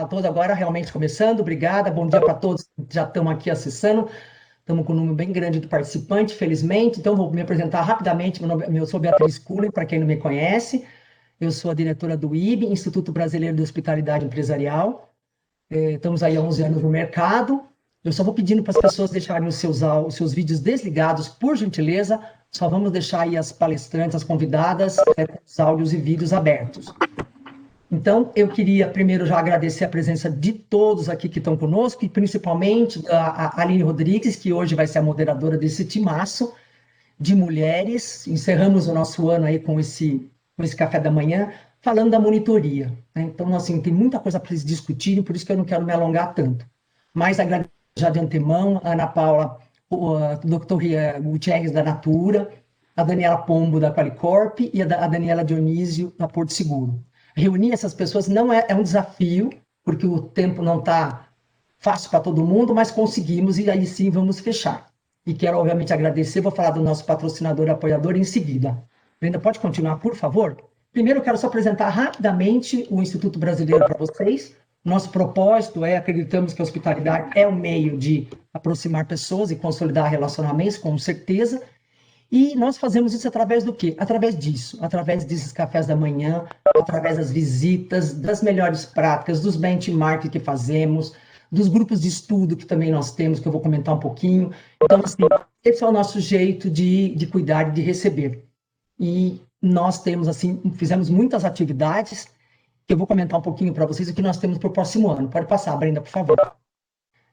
todos. Agora realmente começando, obrigada. Bom dia para todos que já estão aqui acessando. Estamos com um número bem grande de participantes, felizmente. Então, vou me apresentar rapidamente. Eu sou Beatriz Kuhlen, para quem não me conhece. Eu sou a diretora do IB, Instituto Brasileiro de Hospitalidade Empresarial. Estamos aí há 11 anos no mercado. Eu só vou pedindo para as pessoas deixarem os seus vídeos desligados, por gentileza. Só vamos deixar aí as palestrantes, as convidadas, com os áudios e vídeos abertos. Então, eu queria primeiro já agradecer a presença de todos aqui que estão conosco, e principalmente a Aline Rodrigues, que hoje vai ser a moderadora desse timaço de mulheres. Encerramos o nosso ano aí com esse café da manhã, falando da monitoria, né? Então, assim, tem muita coisa para se discutir, por isso que eu não quero me alongar tanto. Mas agradeço já de antemão a Ana Paula, o Dr. Gutierrez da Natura, a Daniela Pombo da Qualicorp e a Daniela Dionísio da Porto Seguro. Reunir essas pessoas não é um desafio, porque o tempo não está fácil para todo mundo, mas conseguimos e aí sim vamos fechar. E quero, obviamente, agradecer, vou falar do nosso patrocinador e apoiador em seguida. Brenda, pode continuar, por favor? Primeiro, eu quero só apresentar rapidamente o Instituto Brasileiro para vocês. Nosso propósito acreditamos que a hospitalidade é um meio de aproximar pessoas e consolidar relacionamentos, com certeza. E nós fazemos isso através do quê? Através disso, através desses cafés da manhã, através das visitas, das melhores práticas, dos benchmarks que fazemos, dos grupos de estudo que também nós temos, que eu vou comentar um pouquinho. Então, assim, esse é o nosso jeito de cuidar e de receber. E nós temos, assim, fizemos muitas atividades, que eu vou comentar um pouquinho para vocês, o que nós temos para o próximo ano. Pode passar, Brenda, por favor.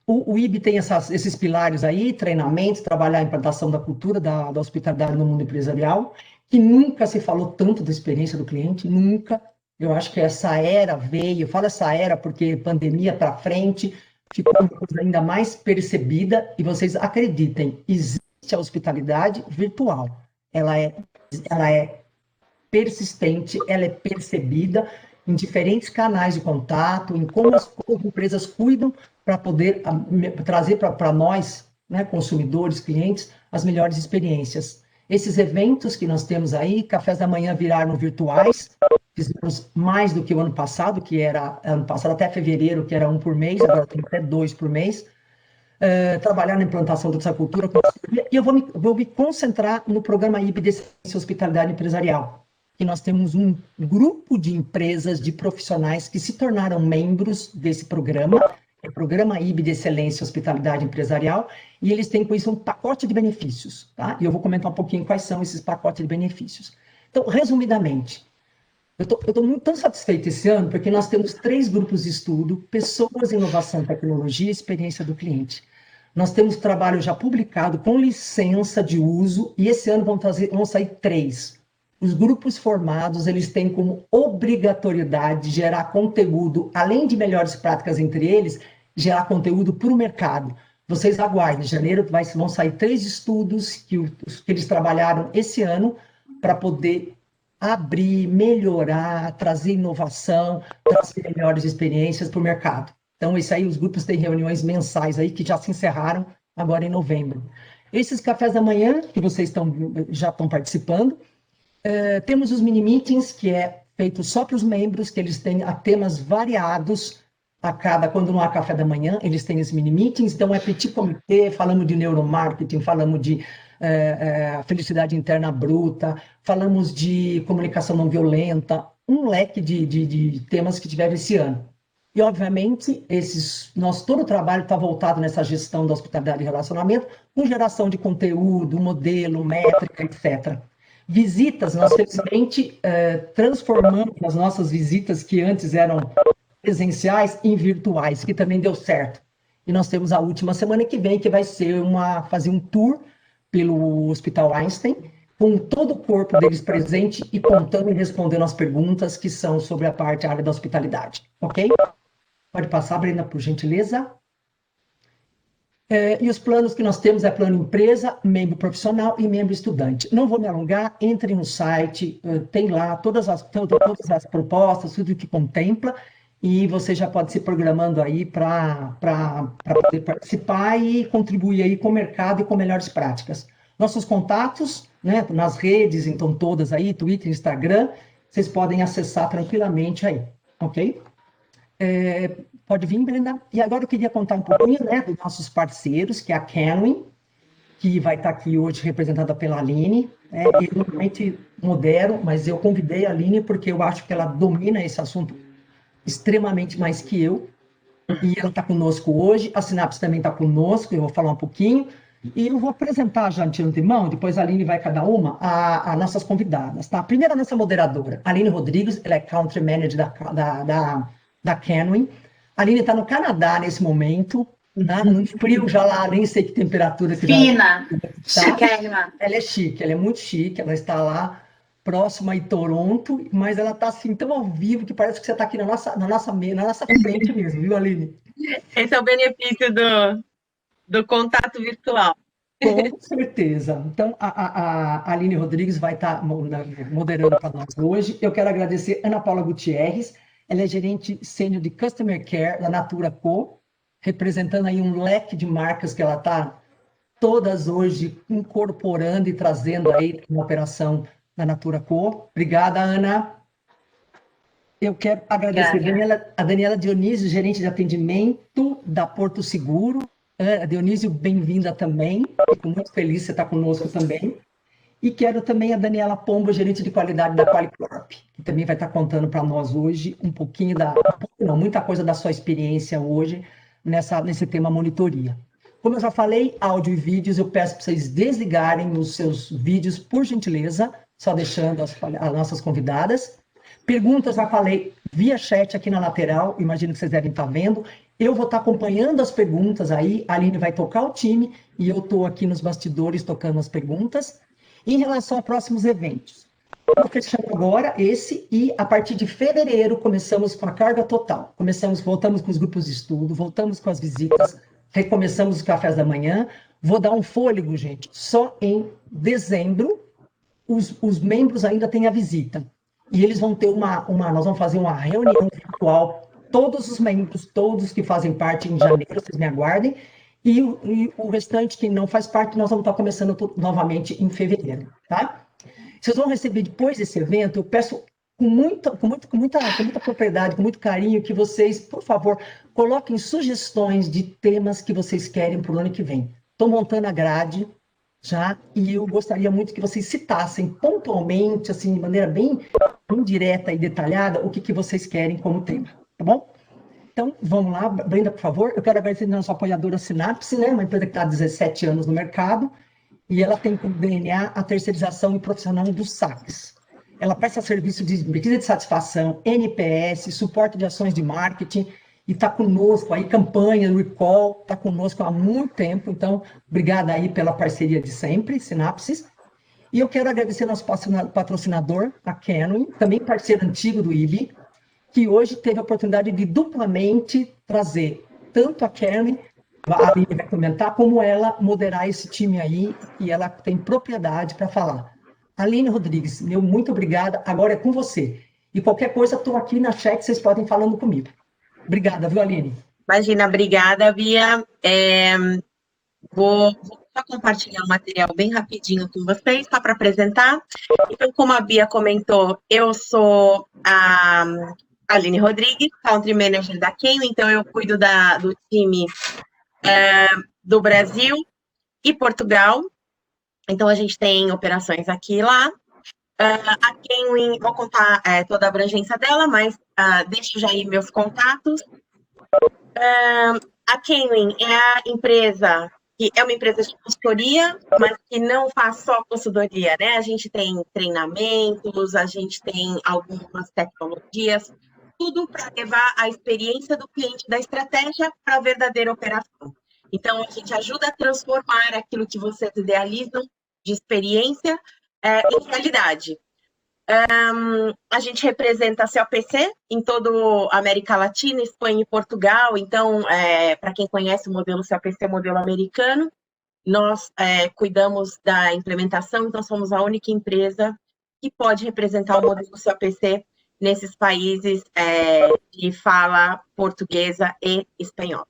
O IB tem esses pilares aí, treinamentos, trabalhar a implantação da cultura da hospitalidade no mundo empresarial, que nunca se falou tanto da experiência do cliente, nunca. Eu acho que essa era veio, eu falo essa era porque pandemia para frente, ficou uma coisa ainda mais percebida, e vocês acreditem, existe a hospitalidade virtual. Ela é persistente, ela é percebida em diferentes canais de contato, em como as empresas cuidam para poder trazer para nós, né, consumidores, clientes, as melhores experiências. Esses eventos que nós temos aí, cafés da manhã viraram virtuais, fizemos mais do que o ano passado, que era ano passado até fevereiro, que era um por mês, agora tem até 2 por mês. Trabalhar na implantação dessa cultura, e eu vou me concentrar no programa IB de Hospitalidade Empresarial, que nós temos um grupo de empresas, de profissionais que se tornaram membros desse programa, é o Programa IB de Excelência e Hospitalidade Empresarial, e eles têm com isso um pacote de benefícios, tá? E eu vou comentar um pouquinho quais são esses pacotes de benefícios. Então, resumidamente, eu estou muito tão satisfeito esse ano, porque nós temos 3 grupos de estudo: pessoas, inovação, tecnologia e experiência do cliente. Nós temos trabalho já publicado com licença de uso, e esse ano vão sair 3. Os grupos formados, eles têm como obrigatoriedade gerar conteúdo, além de melhores práticas entre eles, gerar conteúdo para o mercado. Vocês aguardem, em janeiro vão sair 3 estudos que eles trabalharam esse ano para poder abrir, melhorar, trazer inovação, trazer melhores experiências para o mercado. Então, isso aí, os grupos têm reuniões mensais aí, que já se encerraram agora em novembro. Esses cafés da manhã, que vocês já estão participando, temos os mini-meetings, que é feito só para os membros, que eles têm temas variados quando não há café da manhã, eles têm os mini-meetings. Então, é petit comitê, falamos de neuromarketing, falamos de felicidade interna bruta, falamos de comunicação não violenta, um leque de temas que tiveram esse ano. E, obviamente, todo o trabalho está voltado nessa gestão da hospitalidade e relacionamento, com geração de conteúdo, modelo, métrica, etc. Visitas, nós, felizmente, transformamos as nossas visitas, que antes eram presenciais, em virtuais, que também deu certo. E nós temos a última semana que vem, que vai ser fazer um tour pelo Hospital Einstein, com todo o corpo deles presente e contando e respondendo as perguntas que são sobre a área da hospitalidade. Ok? Pode passar, Brenda, por gentileza. E os planos que nós temos é plano empresa, membro profissional e membro estudante. Não vou me alongar, entre no site, tem lá todas as propostas, tudo o que contempla, e você já pode se programando aí para poder participar e contribuir aí com o mercado e com melhores práticas. Nossos contatos, né, nas redes, então todas aí, Twitter, Instagram, vocês podem acessar tranquilamente aí, ok? Pode vir, Brenda. E agora eu queria contar um pouquinho, né, dos nossos parceiros, que é a Kenwin, que vai estar aqui hoje representada pela Aline. Eu normalmente modero, mas eu convidei a Aline porque eu acho que ela domina esse assunto extremamente mais que eu. E ela está conosco hoje. A Sinapse também está conosco, eu vou falar um pouquinho. E eu vou apresentar já de antemão, depois a Aline vai cada uma, a nossas convidadas, tá? A primeira, a nossa moderadora, Aline Rodrigues, ela é Country Manager da Kenwin. A Aline está no Canadá nesse momento, tá? No frio já lá, nem sei que temperatura que Fina, já tá. chiquérrima. Ela é chique, ela é muito chique, ela está lá próxima a Toronto, mas ela está assim tão ao vivo que parece que você está aqui na nossa frente mesmo, viu, Aline? Esse é o benefício do contato virtual. Com certeza. Então, a Aline Rodrigues vai estar moderando para nós hoje. Eu quero agradecer a Ana Paula Gutierrez, ela é gerente sênior de Customer Care da Natura Co, representando aí um leque de marcas que ela está todas hoje incorporando e trazendo aí na operação da Natura Co. Obrigada, Ana. Eu quero agradecer a Daniela Dionísio, gerente de atendimento da Porto Seguro. Dionísio, bem-vinda também. Fico muito feliz de você estar conosco também. E quero também a Daniela Pombo, gerente de qualidade da Qualicorp, que também vai estar contando para nós hoje um pouquinho muita coisa da sua experiência hoje nesse tema monitoria. Como eu já falei, áudio e vídeos, eu peço para vocês desligarem os seus vídeos, por gentileza, só deixando as nossas convidadas. Perguntas, já falei, via chat aqui na lateral, imagino que vocês devem estar vendo. Eu vou estar acompanhando as perguntas aí, a Aline vai tocar o time e eu estou aqui nos bastidores tocando as perguntas. Em relação a próximos eventos, estou fechando agora esse e a partir de fevereiro começamos com a carga total. Voltamos com os grupos de estudo, voltamos com as visitas, recomeçamos os cafés da manhã. Vou dar um fôlego, gente, só em dezembro os membros ainda têm a visita. E eles vão ter nós vamos fazer uma reunião virtual, todos os membros, todos que fazem parte em janeiro, vocês me aguardem, e o restante que não faz parte, nós vamos estar começando novamente em fevereiro, tá? Vocês vão receber depois desse evento, eu peço com muita propriedade, com muito carinho, que vocês, por favor, coloquem sugestões de temas que vocês querem para o ano que vem. Estou montando a grade, já, e eu gostaria muito que vocês citassem pontualmente, assim, de maneira bem direta e detalhada, o que vocês querem como tema, tá bom? Então, vamos lá, Brenda, por favor. Eu quero agradecer a nossa apoiadora Sinapse, né, uma empresa que está há 17 anos no mercado, e ela tem como DNA a terceirização e profissional dos saques. Ela presta serviço de pesquisa de satisfação, NPS, suporte de ações de marketing, e está conosco aí, campanha, recall, está conosco há muito tempo, então, obrigada aí pela parceria de sempre, Sinapses. E eu quero agradecer nosso patrocinador, a Kenwin, também parceiro antigo do IB, que hoje teve a oportunidade de duplamente trazer tanto a Kenwin, a Aline vai comentar, como ela moderar esse time aí, e ela tem propriedade para falar. Aline Rodrigues, meu muito obrigada, agora é com você. E qualquer coisa, estou aqui na chat, vocês podem ir falando comigo. Obrigada, viu, Aline? Imagina, obrigada, Bia. Vou só compartilhar um material bem rapidinho com vocês, só para apresentar. Então, como a Bia comentou, eu sou a Aline Rodrigues, Country Manager da Kenwin, então eu cuido do time do Brasil e Portugal. Então, a gente tem operações aqui e lá. A Kenwin, vou contar toda a abrangência dela, mas deixo já aí meus contatos. A Kenwin é a empresa que é uma empresa de consultoria, mas que não faz só consultoria, né? A gente tem treinamentos, a gente tem algumas tecnologias, tudo para levar a experiência do cliente da estratégia para a verdadeira operação. Então, a gente ajuda a transformar aquilo que vocês idealizam de experiência em realidade. A gente representa a COPC em toda a América Latina, Espanha e Portugal. Então, para quem conhece o modelo COPC, modelo americano, nós cuidamos da implementação, então somos a única empresa que pode representar o modelo COPC nesses países de fala portuguesa e espanhola.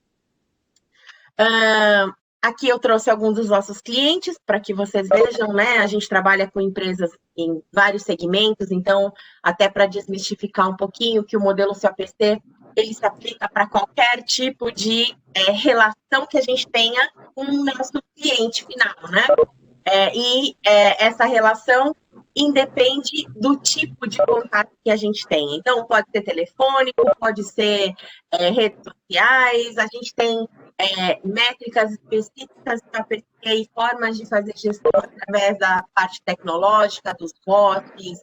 Aqui eu trouxe alguns dos nossos clientes para que vocês vejam, né? A gente trabalha com empresas em vários segmentos, então, até para desmistificar um pouquinho que o modelo COPC ele se aplica para qualquer tipo de relação que a gente tenha com o nosso cliente final, né? Essa relação independe do tipo de contato que a gente tem. Então, pode ser telefônico, pode ser redes sociais, a gente tem métricas específicas para perceber e formas de fazer gestão através da parte tecnológica, dos bots,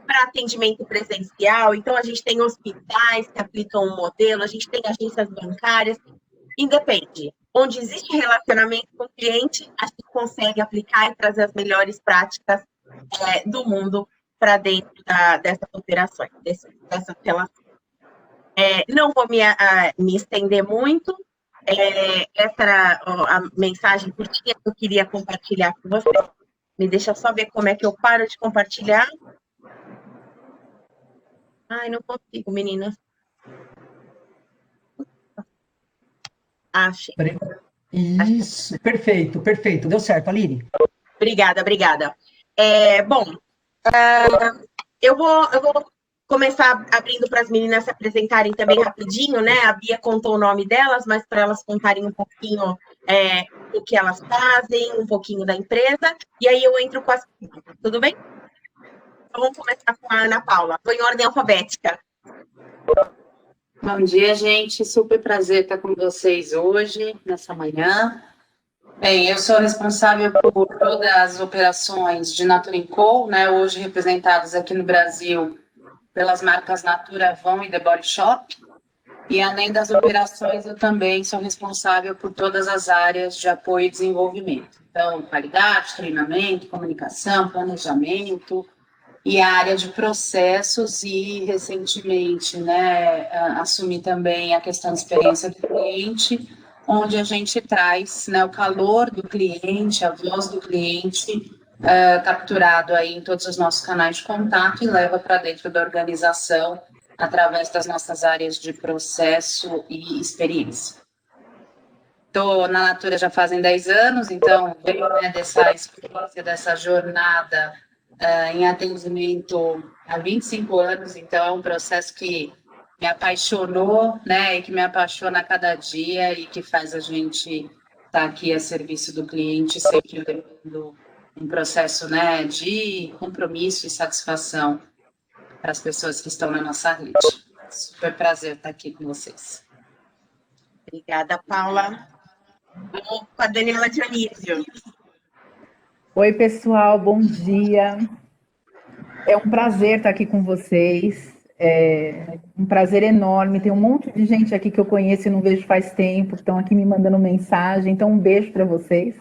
para atendimento presencial. Então, a gente tem hospitais que aplicam um modelo, a gente tem agências bancárias, independe. Onde existe relacionamento com o cliente, a gente consegue aplicar e trazer as melhores práticas do mundo para dentro dessas operações, dessas relações. Não vou me estender muito, essa era a mensagem curtinha que eu queria compartilhar com você. Me deixa só ver como é que eu paro de compartilhar. Ai, não consigo, meninas. Achei. Isso, perfeito, perfeito. Deu certo, Aline. Obrigada. Eu vou começar abrindo para as meninas se apresentarem também rapidinho, né? A Bia contou o nome delas, mas para elas contarem um pouquinho o que elas fazem, um pouquinho da empresa, e aí eu entro com as perguntas, tudo bem? Então, vamos começar com a Ana Paula. Estou em ordem alfabética. Bom dia, gente. Super prazer estar com vocês hoje, nessa manhã. Bem, eu sou responsável por todas as operações de Natura &Co, né, hoje representadas aqui no Brasil pelas marcas Natura, Avon e The Body Shop. E além das operações, eu também sou responsável por todas as áreas de apoio e desenvolvimento. Então, qualidade, treinamento, comunicação, planejamento e a área de processos e, recentemente, né, assumi também a questão de experiência do cliente, onde a gente traz, né, o calor do cliente, a voz do cliente, capturado aí em todos os nossos canais de contato e leva para dentro da organização através das nossas áreas de processo e experiência. Estou na Natura já fazem 10 anos, então venho, né, dessa experiência, dessa jornada em atendimento há 25 anos, então é um processo que me apaixonou, né, e que me apaixona a cada dia e que faz a gente estar aqui a serviço do cliente, sempre levando um processo, né, de compromisso e satisfação para as pessoas que estão na nossa rede. Super prazer estar aqui com vocês. Obrigada, Paula. Vamos com a Daniela Dionísio. Oi, pessoal, bom dia. É um prazer estar aqui com vocês. É um prazer enorme. Tem um monte de gente aqui que eu conheço e não vejo faz tempo, que estão aqui me mandando mensagem. Então, um beijo para vocês.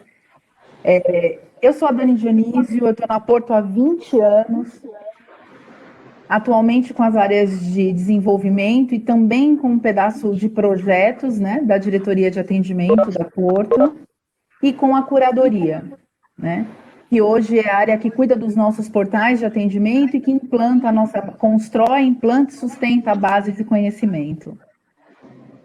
Eu sou a Dani Dionísio, eu estou na Porto há 20 anos, atualmente com as áreas de desenvolvimento e também com um pedaço de projetos, né, da diretoria de atendimento da Porto e com a curadoria, né? Que hoje é a área que cuida dos nossos portais de atendimento e que constrói, implanta e sustenta a base de conhecimento.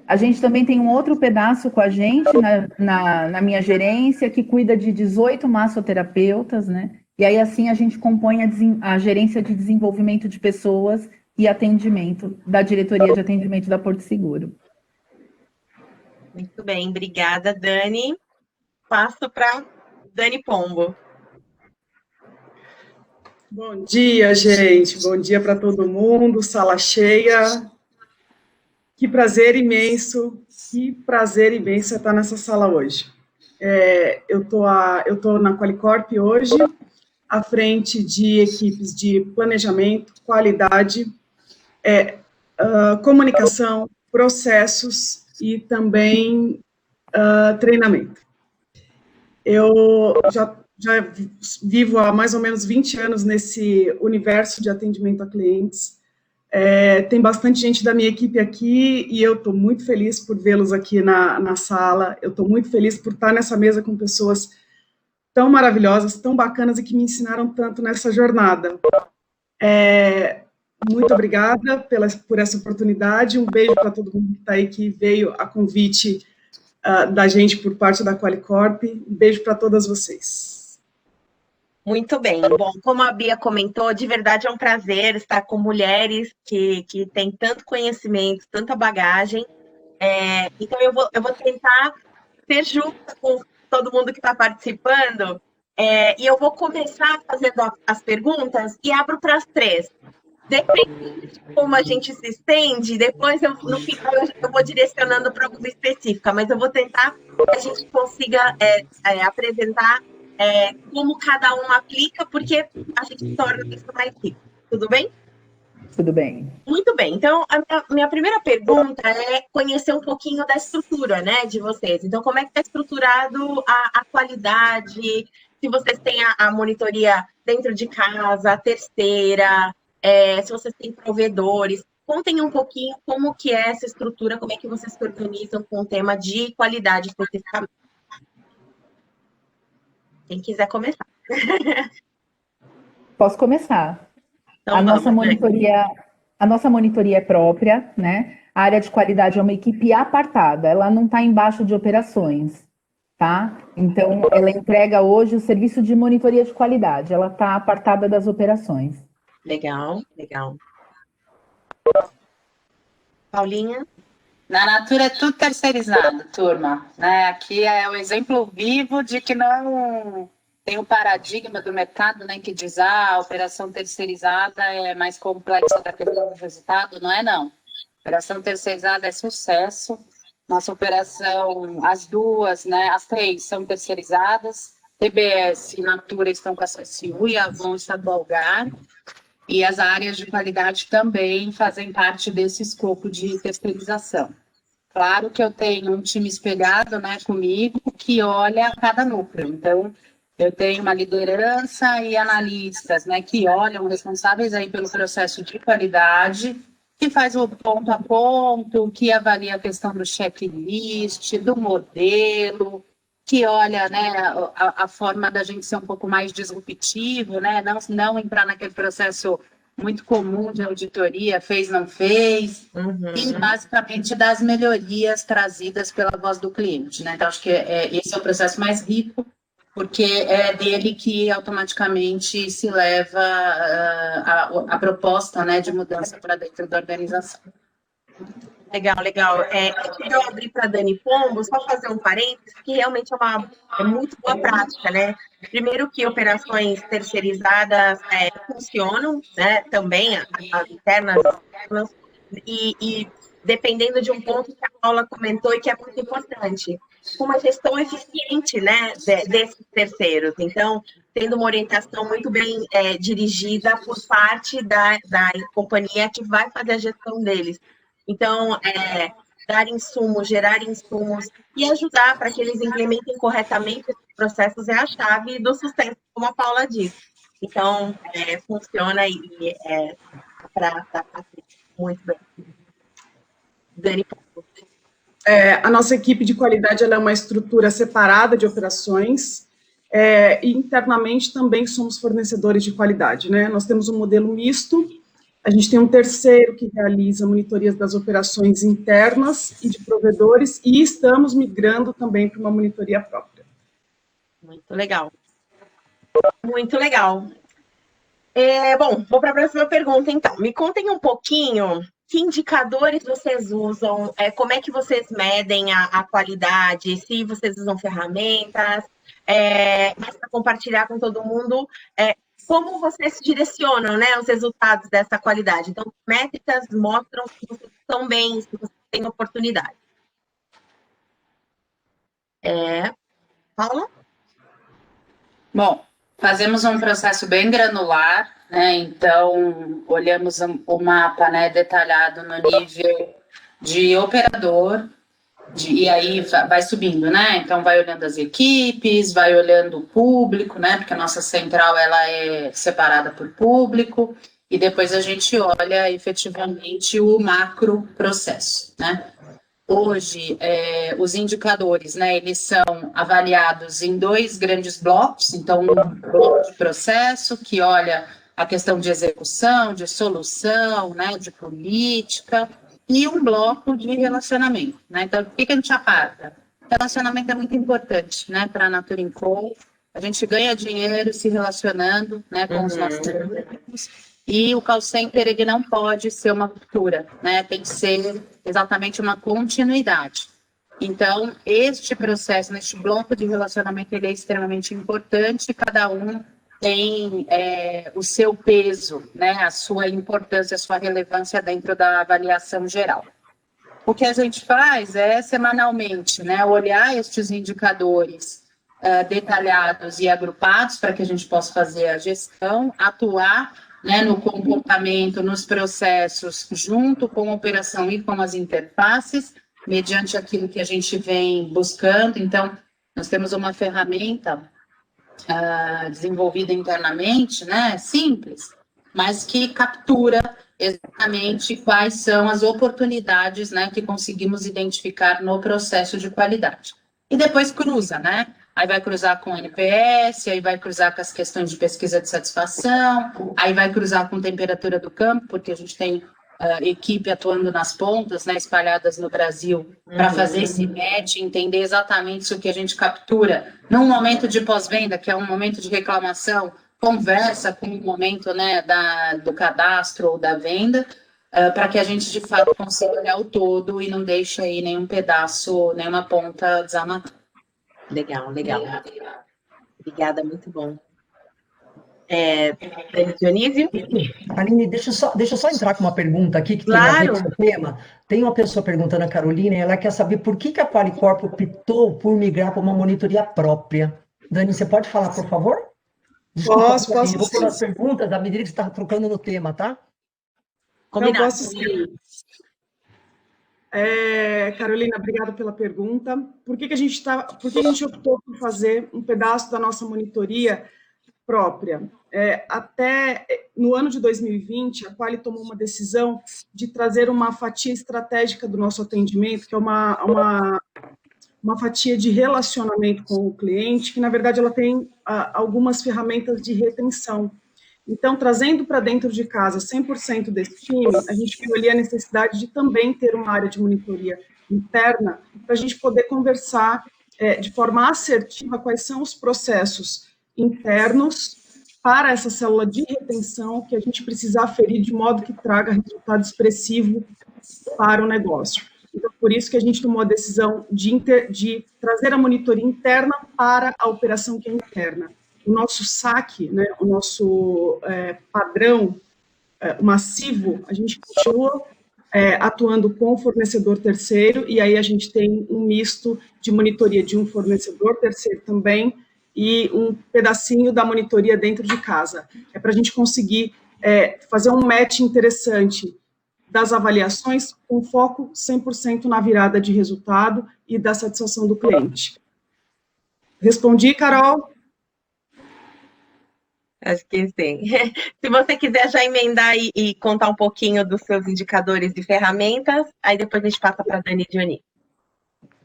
A gente também tem um outro pedaço com a gente na minha gerência, que cuida de 18 massoterapeutas, né? E aí, assim, a gente compõe a gerência de desenvolvimento de pessoas e atendimento da diretoria de atendimento da Porto Seguro. Muito bem, obrigada, Dani. Passo para Dani Pombo. Bom dia, gente. Bom dia para todo mundo. Sala cheia. Que prazer imenso estar nessa sala hoje. Eu tô na Qualicorp hoje, à frente de equipes de planejamento, qualidade, comunicação, processos e também treinamento. Eu já vivo há mais ou menos 20 anos nesse universo de atendimento a clientes. Tem bastante gente da minha equipe aqui e eu estou muito feliz por vê-los aqui na sala. Eu estou muito feliz por estar nessa mesa com pessoas tão maravilhosas, tão bacanas e que me ensinaram tanto nessa jornada. Muito obrigada por essa oportunidade. Um beijo para todo mundo que está aí, que veio a convite da gente por parte da Qualicorp. Um beijo para todas vocês. Muito bem. Bom, como a Bia comentou, de verdade é um prazer estar com mulheres que têm tanto conhecimento, tanta bagagem. Então, eu vou tentar ser justa com todo mundo que está participando. E eu vou começar fazendo as perguntas e abro para as três. Dependendo de como a gente se estende, depois no final eu vou direcionando para alguma específica, mas eu vou tentar que a gente consiga apresentar como cada um aplica, porque a gente torna isso mais rico. Tudo bem? Tudo bem. Muito bem. Então, a minha primeira pergunta é conhecer um pouquinho da estrutura, né, de vocês. Então, como é que está estruturado a qualidade? Se vocês têm a monitoria dentro de casa, a terceira, se vocês têm provedores. Contem um pouquinho como que é essa estrutura, como é que vocês se organizam com o tema de qualidade especificamente. Quem quiser começar. Posso começar? Então, A nossa vamos, monitoria é própria, né? A área de qualidade é uma equipe apartada, ela não está embaixo de operações, tá? Então, ela entrega hoje o serviço de monitoria de qualidade, ela está apartada das operações. Legal, legal. Paulinha? Na Natura é tudo terceirizado, turma, né? Aqui é o exemplo vivo de que não tem um paradigma do mercado, né, que diz a operação terceirizada é mais complexa da questão do resultado. Não é, não. Operação terceirizada é sucesso. Nossa operação, as duas, né, as três são terceirizadas. TBS e Natura estão com a CSU e a Avon está do Algar. E as áreas de qualidade também fazem parte desse escopo de terceirização. Claro que eu tenho um time espelhado, né, comigo, que olha cada núcleo. Então, eu tenho uma liderança e analistas, né, que olham, responsáveis aí pelo processo de qualidade, que faz o ponto a ponto, que avalia a questão do checklist, do modelo, que olha, né, a forma da gente ser um pouco mais disruptivo, né, não entrar naquele processo muito comum de auditoria, fez, não fez, e basicamente das melhorias trazidas pela voz do cliente, né? Então, acho que esse é o processo mais rico, porque é dele que automaticamente se leva a proposta, né, de mudança para dentro da organização. Legal, legal. Antes de eu abrir para a Dani Pombo, só fazer um parênteses, que realmente é muito boa prática, né? Primeiro que operações terceirizadas funcionam, né? Também as internas, e dependendo de um ponto que a Paula comentou e que é muito importante, uma gestão eficiente, né, desses terceiros. Então, tendo uma orientação muito bem dirigida por parte da companhia que vai fazer a gestão deles. Então, dar insumos, gerar insumos e ajudar para que eles implementem corretamente esses processos é a chave do sucesso, como a Paula disse. Então, funciona e para muito bem. Dani, a nossa equipe de qualidade ela é uma estrutura separada de operações, e internamente também somos fornecedores de qualidade, né? Nós temos um modelo misto. A gente tem um terceiro que realiza monitorias das operações internas e de provedores, e estamos migrando também para uma monitoria própria. Muito legal. Muito legal. Bom, vou para a próxima pergunta, então. Me contem um pouquinho que indicadores vocês usam, como é que vocês medem a qualidade, se vocês usam ferramentas, mas para compartilhar com todo mundo, como vocês se direcionam, né, os resultados dessa qualidade. Então, métricas mostram que vocês estão bem, se vocês têm oportunidade. Paula? Bom, fazemos um processo bem granular, né? Então, olhamos o mapa, né, detalhado no nível de operador, e aí vai subindo, né? Então, vai olhando as equipes, vai olhando o público, né? Porque a nossa central, ela é separada por público, e depois a gente olha efetivamente o macro processo, né? Hoje, os indicadores, né, eles são avaliados em 2 grandes blocos. Então, um bloco de processo, que olha a questão de execução, de solução, né, de política, e um bloco de relacionamento, né? Então, o que a gente aparta? Relacionamento é muito importante, né, para a Natura & Co. A gente ganha dinheiro se relacionando, né, com os nossos públicos, e o call center, ele não pode ser uma ruptura, né, tem que ser exatamente uma continuidade. Então, este processo, neste bloco de relacionamento, ele é extremamente importante, cada um tem o seu peso, né, a sua importância, a sua relevância dentro da avaliação geral. O que a gente faz é, semanalmente, né, olhar estes indicadores detalhados e agrupados para que a gente possa fazer a gestão, atuar, né, no comportamento, nos processos, junto com a operação e com as interfaces, mediante aquilo que a gente vem buscando. Então, nós temos uma ferramenta desenvolvida internamente, né, simples, mas que captura exatamente quais são as oportunidades, né, que conseguimos identificar no processo de qualidade. E depois cruza, né? Aí vai cruzar com o NPS, aí vai cruzar com as questões de pesquisa de satisfação, aí vai cruzar com temperatura do campo, porque a gente tem equipe atuando nas pontas, né, espalhadas no Brasil, para fazer esse match, entender exatamente o que a gente captura num momento de pós-venda, que é um momento de reclamação, conversa com o momento, né, do cadastro ou da venda, para que a gente, de fato, consiga olhar o todo e não deixe aí nenhum pedaço, nenhuma ponta desamarrada. Legal. Obrigada, muito bom. Dionísio? Aline, deixa eu só entrar com uma pergunta aqui que tem a ver com o tema. Tem uma pessoa perguntando, a Carolina, e ela quer saber por que a Qualicorp optou por migrar para uma monitoria própria. Dani, você pode falar, por favor? Desculpa, Posso eu vou pôr as perguntas à medida que você está trocando no tema, tá? Combinado. Eu posso sim. Carolina, obrigada pela pergunta. Por que a gente optou por fazer um pedaço da nossa monitoria própria? Até no ano de 2020, a Quali tomou uma decisão de trazer uma fatia estratégica do nosso atendimento, que é uma fatia de relacionamento com o cliente, que, na verdade, ela tem algumas ferramentas de retenção. Então, trazendo para dentro de casa 100% desse time, a gente viu ali a necessidade de também ter uma área de monitoria interna para a gente poder conversar de forma assertiva quais são os processos internos para essa célula de retenção que a gente precisa aferir de modo que traga resultado expressivo para o negócio. Então, por isso que a gente tomou a decisão de trazer a monitoria interna para a operação que é interna. O nosso saque, né, o nosso padrão massivo, a gente continua atuando com o fornecedor terceiro, e aí a gente tem um misto de monitoria de um fornecedor terceiro também, e um pedacinho da monitoria dentro de casa. É para a gente conseguir fazer um match interessante das avaliações com foco 100% na virada de resultado e da satisfação do cliente. Respondi, Carol? Acho que sim. Se você quiser já emendar e contar um pouquinho dos seus indicadores e ferramentas, aí depois a gente passa para a Dani e Dionísio.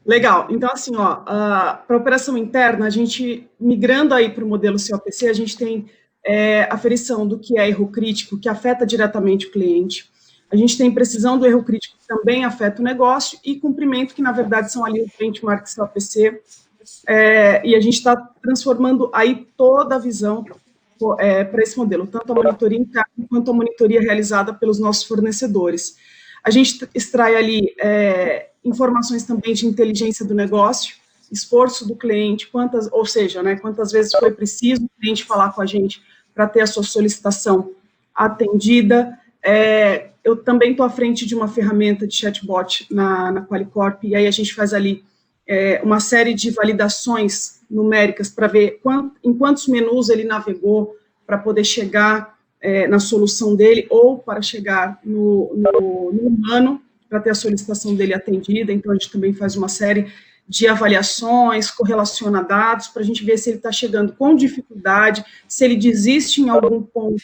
Legal. Então, assim, para a operação interna, a gente, migrando aí para o modelo COPC, a gente tem aferição do que é erro crítico, que afeta diretamente o cliente. A gente tem precisão do erro crítico, que também afeta o negócio, e cumprimento, que, na verdade, são ali os benchmarks COPC. E a gente está transformando aí toda a visão para esse modelo, tanto a monitoria interna quanto a monitoria realizada pelos nossos fornecedores. A gente extrai ali informações também de inteligência do negócio, esforço do cliente, quantas vezes foi preciso o cliente falar com a gente para ter a sua solicitação atendida. Eu também estou à frente de uma ferramenta de chatbot na Qualicorp, e aí a gente faz ali uma série de validações numéricas para ver em quantos menus ele navegou para poder chegar na solução dele, ou para chegar no humano, para ter a solicitação dele atendida. Então, a gente também faz uma série de avaliações, correlaciona dados, para a gente ver se ele está chegando com dificuldade, se ele desiste em algum ponto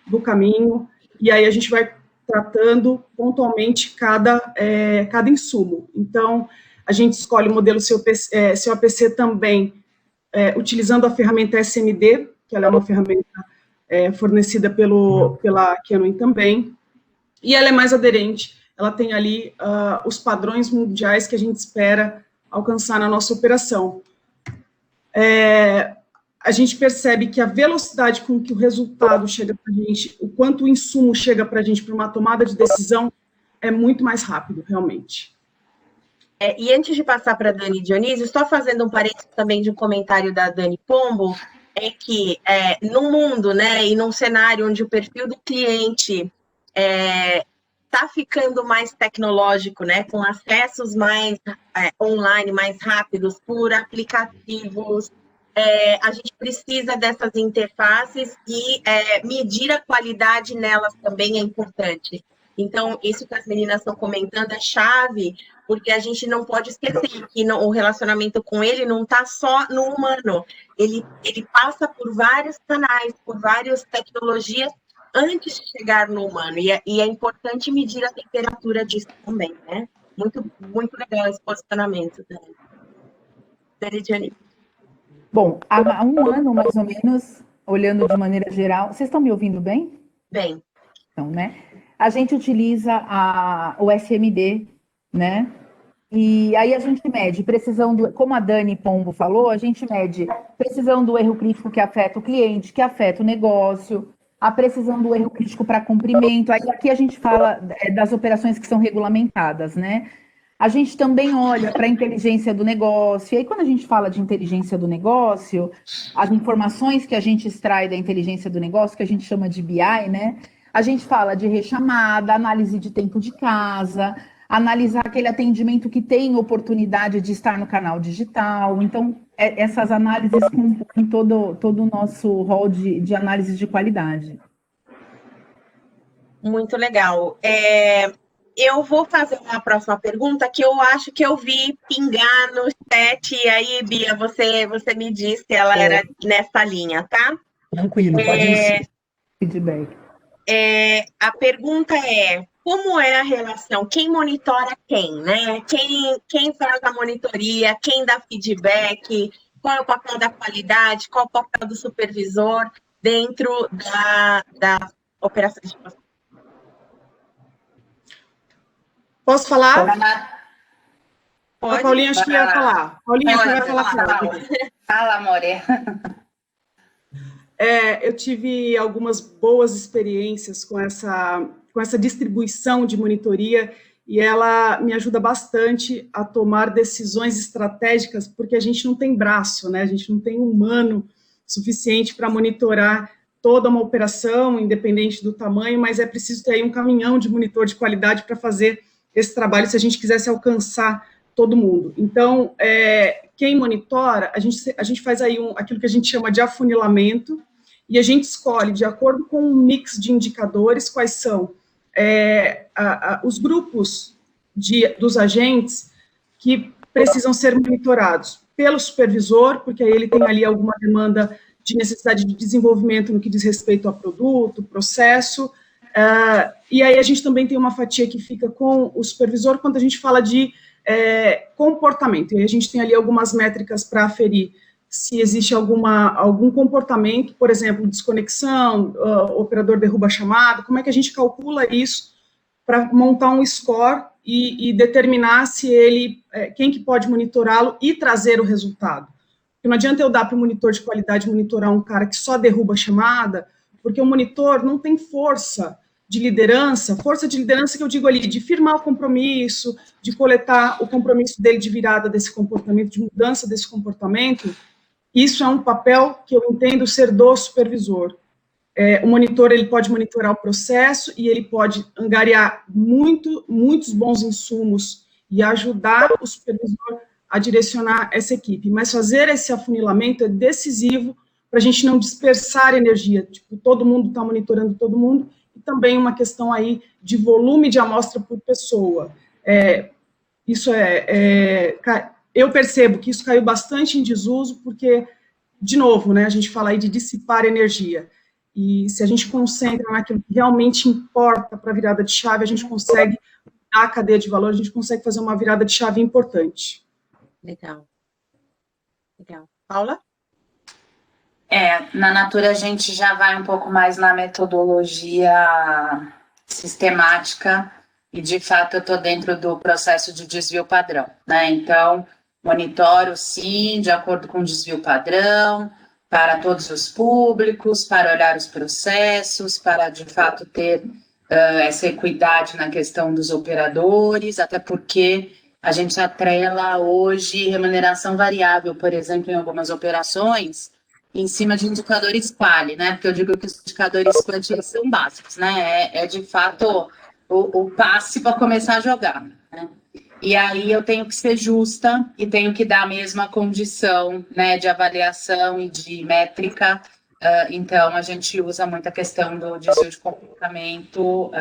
do caminho, e aí a gente vai tratando pontualmente cada insumo. Então, a gente escolhe o modelo COPC também, utilizando a ferramenta SMD, que ela é uma ferramenta fornecida pela Canwin também, e ela é mais aderente, ela tem ali os padrões mundiais que a gente espera alcançar na nossa operação. a gente percebe que a velocidade com que o resultado chega para a gente, o quanto o insumo chega para a gente para uma tomada de decisão, é muito mais rápido, realmente. E antes de passar para a Dani Dionísio, só fazendo um parênteses também de um comentário da Dani Pombo, é que no mundo, né, e num cenário onde o perfil do cliente está ficando mais tecnológico, né, com acessos mais online, mais rápidos, por aplicativos, a gente precisa dessas interfaces e medir a qualidade nelas também é importante. Então, isso que as meninas estão comentando é chave, porque a gente não pode esquecer que o relacionamento com ele não está só no humano, ele passa por vários canais, por várias tecnologias antes de chegar no humano, e é importante medir a temperatura disso também, né? Muito, muito legal esse posicionamento, Dani. Bom, há um ano, mais ou menos, olhando de maneira geral... Vocês estão me ouvindo bem? Bem. Então, né? A gente utiliza o SMD, né? E aí a gente mede precisão como a Dani Pombo falou, a gente mede precisão do erro crítico que afeta o cliente, que afeta o negócio, a precisão do erro crítico para cumprimento. Aí aqui a gente fala das operações que são regulamentadas, né? A gente também olha para a inteligência do negócio. E aí, quando a gente fala de inteligência do negócio, as informações que a gente extrai da inteligência do negócio, que a gente chama de BI, né? A gente fala de rechamada, análise de tempo de casa, analisar aquele atendimento que tem oportunidade de estar no canal digital. Então, essas análises compõem todo o nosso rol de análise de qualidade. Muito legal. Eu vou fazer uma próxima pergunta que eu acho que eu vi pingar no chat, e aí, Bia, você me disse que ela era nessa linha, tá? Tranquilo, pode ir. Feedback. A pergunta é, como é a relação? Quem monitora quem, né? Quem faz a monitoria, quem dá feedback, qual é o papel da qualidade, qual é o papel do supervisor dentro da operação de processo? Posso falar? Pode. A Paulinha acho que ia falar. Paulinha, você vai falar. Fala, amore. Eu tive algumas boas experiências com essa distribuição de monitoria e ela me ajuda bastante a tomar decisões estratégicas, porque a gente não tem braço, né? A gente não tem humano suficiente para monitorar toda uma operação, independente do tamanho, mas é preciso ter aí um caminhão de monitor de qualidade para fazer esse trabalho, se a gente quisesse alcançar todo mundo. Então, quem monitora, a gente faz aí aquilo que a gente chama de afunilamento, e a gente escolhe, de acordo com um mix de indicadores, quais são os grupos dos agentes que precisam ser monitorados pelo supervisor, porque aí ele tem ali alguma demanda de necessidade de desenvolvimento no que diz respeito a produto, processo, e aí a gente também tem uma fatia que fica com o supervisor quando a gente fala de comportamento, e aí a gente tem ali algumas métricas para aferir se existe algum comportamento, por exemplo, desconexão, o operador derruba a chamada, como é que a gente calcula isso para montar um score e determinar se quem que pode monitorá-lo e trazer o resultado. Porque não adianta eu dar para o monitor de qualidade monitorar um cara que só derruba a chamada, porque o monitor não tem força de liderança que eu digo ali, de firmar o compromisso, de coletar o compromisso dele de virada desse comportamento, de mudança desse comportamento. Isso é um papel que eu entendo ser do supervisor. O monitor, ele pode monitorar o processo e ele pode angariar muitos bons insumos e ajudar o supervisor a direcionar essa equipe. Mas fazer esse afunilamento é decisivo para a gente não dispersar energia. Tipo, todo mundo está monitorando todo mundo, e também uma questão aí de volume de amostra por pessoa. Eu percebo que isso caiu bastante em desuso, porque, de novo, né, a gente fala aí de dissipar energia, e se a gente concentra naquilo que realmente importa para a virada de chave, a gente consegue, na cadeia de valor, a gente consegue fazer uma virada de chave importante. Legal. Paula? Na Natura a gente já vai um pouco mais na metodologia sistemática, e, de fato, eu estou dentro do processo de desvio padrão, né? Então, monitoro, sim, de acordo com o desvio padrão, para todos os públicos, para olhar os processos, para, de fato, ter essa equidade na questão dos operadores, até porque a gente atrela hoje remuneração variável, por exemplo, em algumas operações, em cima de indicadores quali, né? Porque eu digo que os indicadores quanti são básicos, né? É de fato o passe para começar a jogar, né? E aí eu tenho que ser justa e tenho que dar a mesma condição, né, de avaliação e de métrica. Então, a gente usa muito a questão do desvio de comportamento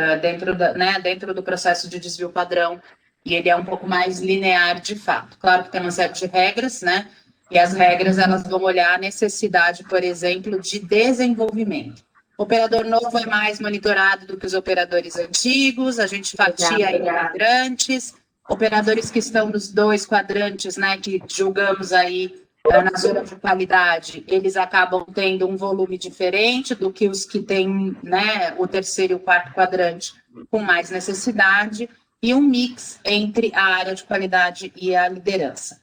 dentro do processo de desvio padrão, e ele é um pouco mais linear de fato. Claro que tem uma série de regras, né? E as regras, elas vão olhar a necessidade, por exemplo, de desenvolvimento. O operador novo é mais monitorado do que os operadores antigos, a gente fatia em quadrantes. Operadores que estão nos 2 quadrantes, né, que julgamos aí na zona de qualidade, eles acabam tendo um volume diferente do que os que têm, né, o 3º e o 4º quadrante com mais necessidade, e um mix entre a área de qualidade e a liderança.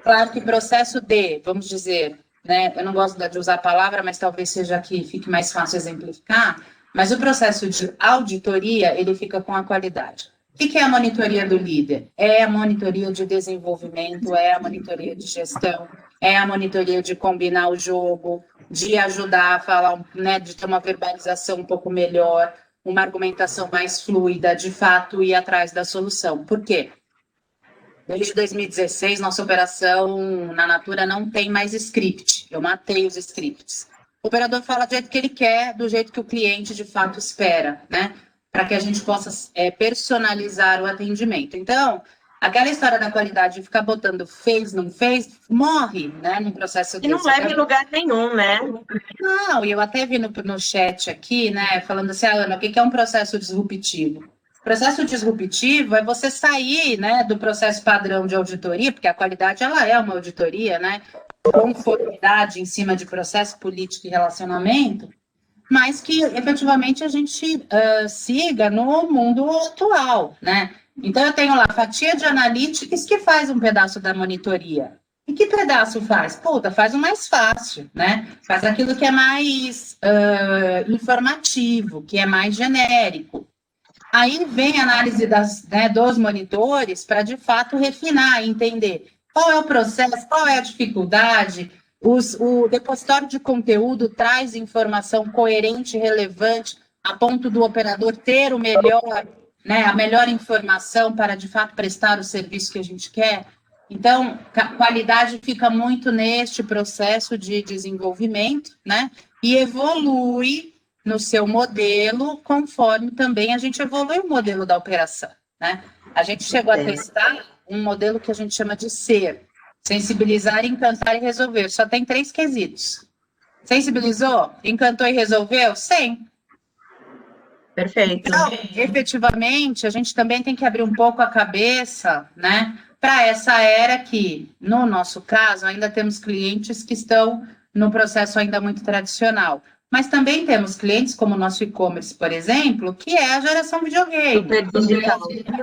Claro que o processo vamos dizer, né, eu não gosto de usar a palavra, mas talvez seja que fique mais fácil exemplificar, mas o processo de auditoria, ele fica com a qualidade. O que é a monitoria do líder? É a monitoria de desenvolvimento, é a monitoria de gestão, é a monitoria de combinar o jogo, de ajudar a falar, né, de ter uma verbalização um pouco melhor, uma argumentação mais fluida, de fato, ir atrás da solução. Por quê? Desde 2016, nossa operação na Natura não tem mais script. Eu matei os scripts. O operador fala do jeito que ele quer, do jeito que o cliente, de fato, espera, né? Para que a gente possa personalizar o atendimento. Então, aquela história da qualidade de ficar botando fez, não fez, morre, né, no processo desse. E não leva em lugar nenhum, né? Não, e eu até vi no chat aqui, né, falando assim, Ana, o que é um processo disruptivo? O processo disruptivo é você sair, né, do processo padrão de auditoria, porque a qualidade, ela é uma auditoria, né, conformidade em cima de processo político e relacionamento, mas que efetivamente a gente siga no mundo atual, né? Então, eu tenho lá a fatia de analytics que faz um pedaço da monitoria. E que pedaço faz? Puta, faz o mais fácil, né? Faz aquilo que é mais informativo, que é mais genérico. Aí vem a análise dos monitores para, de fato, refinar e entender qual é o processo, qual é a dificuldade. O depositório de conteúdo traz informação coerente e relevante a ponto do operador ter o melhor, né, a melhor informação para, de fato, prestar o serviço que a gente quer. Então, a qualidade fica muito neste processo de desenvolvimento, né, e evolui no seu modelo conforme também a gente evolui o modelo da operação, né. A gente chegou a testar um modelo que a gente chama de SER, sensibilizar, encantar e resolver. Só tem 3 quesitos. Sensibilizou? Encantou e resolveu? 100. Perfeito. Então, efetivamente, a gente também tem que abrir um pouco a cabeça, né, para essa era que, no nosso caso, ainda temos clientes que estão no processo ainda muito tradicional. Mas também temos clientes, como o nosso e-commerce, por exemplo, que é a geração videogame.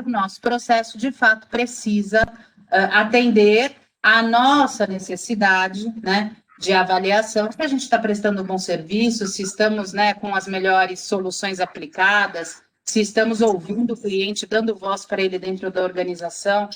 O nosso processo, de fato, precisa atender a nossa necessidade, né, de avaliação, se a gente está prestando um bom serviço, se estamos, né, com as melhores soluções aplicadas, se estamos ouvindo o cliente, dando voz para ele dentro da organização.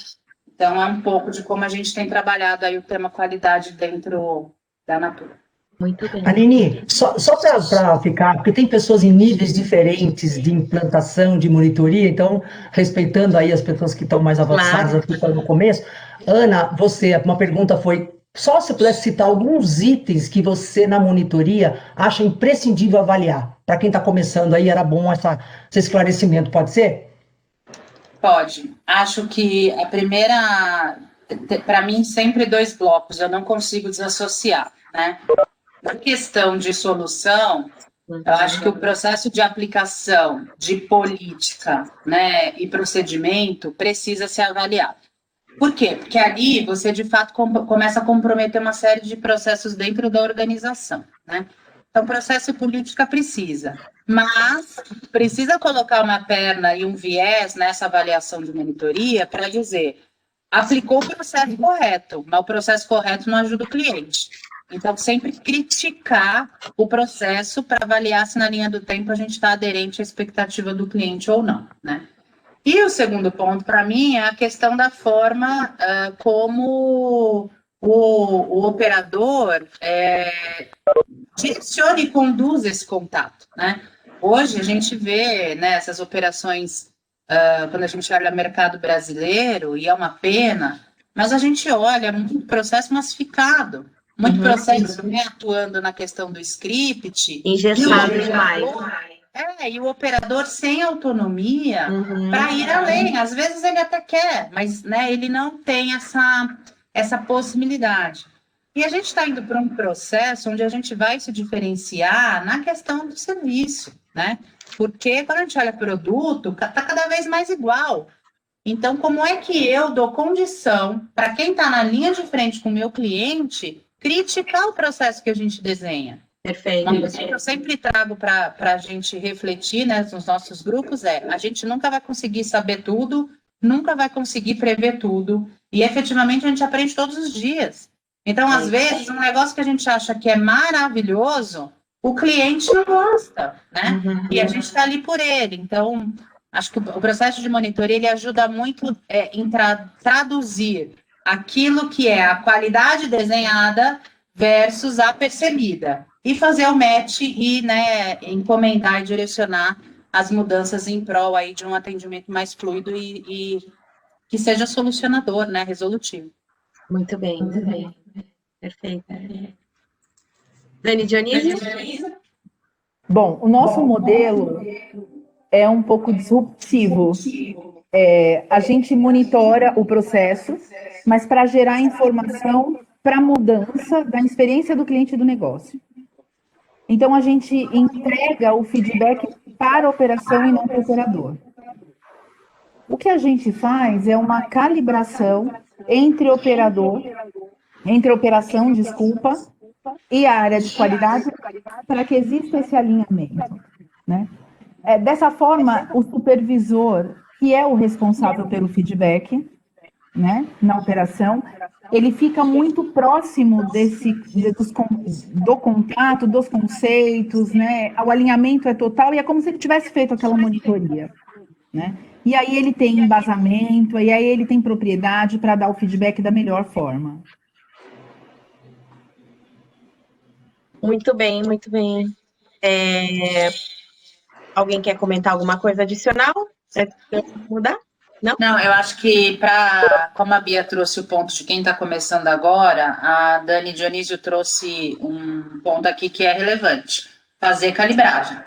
Então, é um pouco de como a gente tem trabalhado aí o tema qualidade dentro da Natura. Muito bem. Aline, só para ficar, porque tem pessoas em níveis diferentes de implantação, de monitoria, então, respeitando aí as pessoas que estão mais avançadas aqui no começo, Ana, uma pergunta foi, só se pudesse citar alguns itens que você, na monitoria, acha imprescindível avaliar. Para quem está começando aí, era bom esse esclarecimento, pode ser? Pode. Acho que a primeira, para mim, sempre 2 blocos, eu não consigo desassociar, né? Na questão de solução, eu acho que o processo de aplicação de política, né, e procedimento precisa ser avaliado. Por quê? Porque ali você, de fato, começa a comprometer uma série de processos dentro da organização, né? Então, processo e política precisa, mas precisa colocar uma perna e um viés nessa avaliação de monitoria para dizer, aplicou o processo correto, mas o processo correto não ajuda o cliente. Então, sempre criticar o processo para avaliar se na linha do tempo a gente está aderente à expectativa do cliente ou não, né? E o segundo ponto, para mim, é a questão da forma como o operador direciona e conduz esse contato, né? Hoje a gente vê, né, essas operações, quando a gente olha o mercado brasileiro, e é uma pena, mas a gente olha muito processo massificado, muito processo, né, atuando na questão do script. Engessado demais. E o operador sem autonomia para ir além. Às vezes ele até quer, mas, né, ele não tem essa possibilidade. E a gente está indo para um processo onde a gente vai se diferenciar na questão do serviço, né? Porque quando a gente olha produto, está cada vez mais igual. Então, como é que eu dou condição para quem está na linha de frente com o meu cliente criticar o processo que a gente desenha? Perfeito. Uma coisa que eu sempre trago para a gente refletir, né, nos nossos grupos a gente nunca vai conseguir saber tudo, nunca vai conseguir prever tudo, e efetivamente a gente aprende todos os dias. Então, às vezes, um negócio que a gente acha que é maravilhoso, o cliente não gosta, né? E a gente está ali por ele. Então, acho que o processo de monitoria ele ajuda muito em traduzir aquilo que é a qualidade desenhada versus a percebida. E fazer o match e, né, encomendar e direcionar as mudanças em prol aí de um atendimento mais fluido e que seja solucionador, né, resolutivo. Muito bem, muito bem. Perfeito. Dani Dionísio? Bom, o nosso modelo é um pouco disruptivo. A gente monitora o processo, mas para gerar informação para a mudança da experiência do cliente do negócio. Então, a gente entrega o feedback para a operação e não para o operador. O que a gente faz é uma calibração entre operação, e a área de qualidade para que exista esse alinhamento, né? Dessa forma, o supervisor, que é o responsável pelo feedback, né, na operação, ele fica muito próximo do contato, dos conceitos, né? O alinhamento é total e é como se ele tivesse feito aquela monitoria, né? E aí ele tem embasamento, e aí ele tem propriedade para dar o feedback da melhor forma. Muito bem, muito bem. Alguém quer comentar alguma coisa adicional? Mudar? Não, eu acho que, como a Bia trouxe o ponto de quem está começando agora, a Dani Dionísio trouxe um ponto aqui que é relevante: fazer calibragem.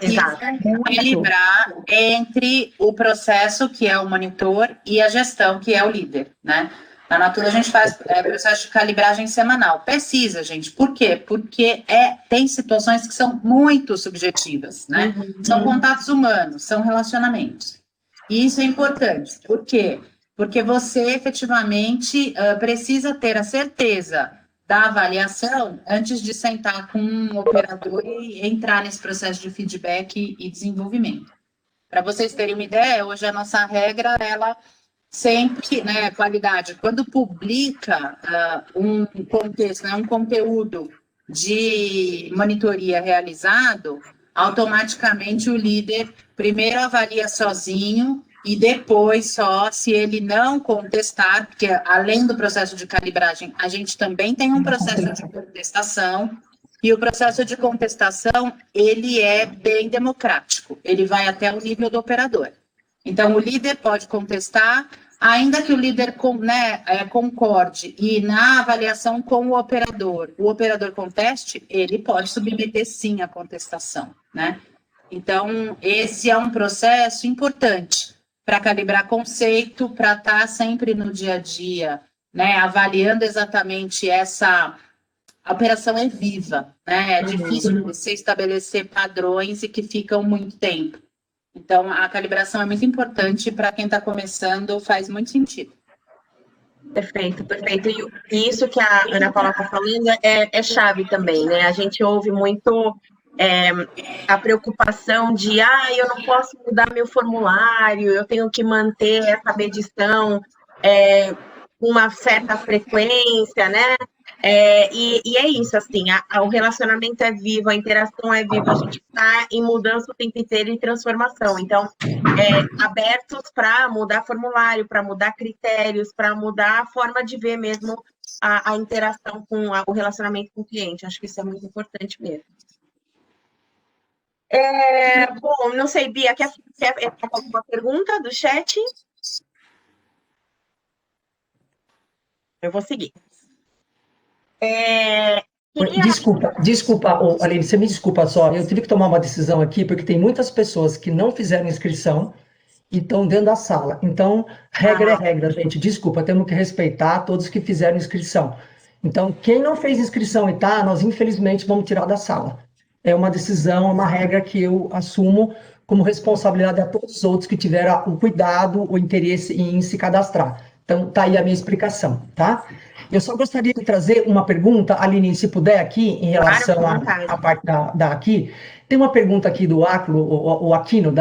Exato. Equilibrar entre o processo, que é o monitor, e a gestão, que é o líder, né? Na Natura, a gente faz processo de calibragem semanal. Precisa, gente. Por quê? Porque tem situações que são muito subjetivas, né? São contatos humanos, são relacionamentos. E isso é importante. Por quê? Porque você, efetivamente, precisa ter a certeza da avaliação antes de sentar com um operador e entrar nesse processo de feedback e desenvolvimento. Para vocês terem uma ideia, hoje a nossa regra, ela sempre, né, qualidade, quando publica um contexto, né, um conteúdo de monitoria realizado, automaticamente o líder primeiro avalia sozinho e depois só se ele não contestar, porque além do processo de calibragem, a gente também tem um processo de contestação, e o processo de contestação, ele é bem democrático, ele vai até o nível do operador. Então, o líder pode contestar, ainda que o líder concorde e na avaliação com o operador conteste, ele pode submeter sim a contestação, né? Então, esse é um processo importante para calibrar conceito, para estar sempre no dia a dia, né? Avaliando exatamente a operação é viva, né? É difícil você estabelecer padrões e que ficam muito tempo. Então, a calibração é muito importante para quem está começando, faz muito sentido. Perfeito, perfeito. E isso que a Ana Paula está falando é chave também, né? A gente ouve muito a preocupação de, eu não posso mudar meu formulário, eu tenho que manter essa medição com uma certa frequência, né? E é isso, assim, o relacionamento é vivo, a interação é viva, a gente está em mudança o tempo inteiro e transformação. Então, abertos para mudar formulário, para mudar critérios, para mudar a forma de ver mesmo a interação com o relacionamento com o cliente. Acho que isso é muito importante mesmo. Bom, não sei, Bia, quer alguma pergunta do chat? Eu vou seguir. Desculpa, Aline, você me desculpa só, eu tive que tomar uma decisão aqui, porque tem muitas pessoas que não fizeram inscrição e estão dentro da sala. Então, regra é regra, gente. Desculpa, temos que respeitar todos que fizeram inscrição. Então, quem não fez inscrição e tá, nós infelizmente vamos tirar da sala. É uma decisão, é uma regra que eu assumo como responsabilidade a todos os outros que tiveram o cuidado, o interesse em se cadastrar. Então, tá aí a minha explicação, tá? Eu só gostaria de trazer uma pergunta, Aline, se puder aqui, em relação à parte da aqui. Tem uma pergunta aqui do Aquino,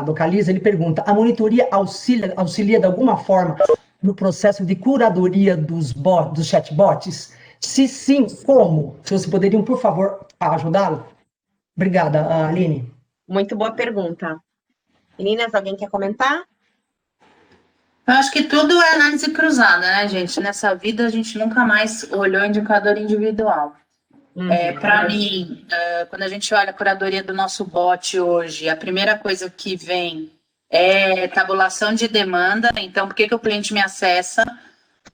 do Caliza, ele pergunta, a monitoria auxilia de alguma forma no processo de curadoria dos chatbots? Se sim, como? Se vocês poderiam, por favor, ajudá-lo? Obrigada, Aline. Muito boa pergunta. Meninas, alguém quer comentar? Eu acho que tudo é análise cruzada, né, gente? Nessa vida, a gente nunca mais olhou indicador individual. Para mim, quando a gente olha a curadoria do nosso bot hoje, a primeira coisa que vem é tabulação de demanda. Então, por que o cliente me acessa?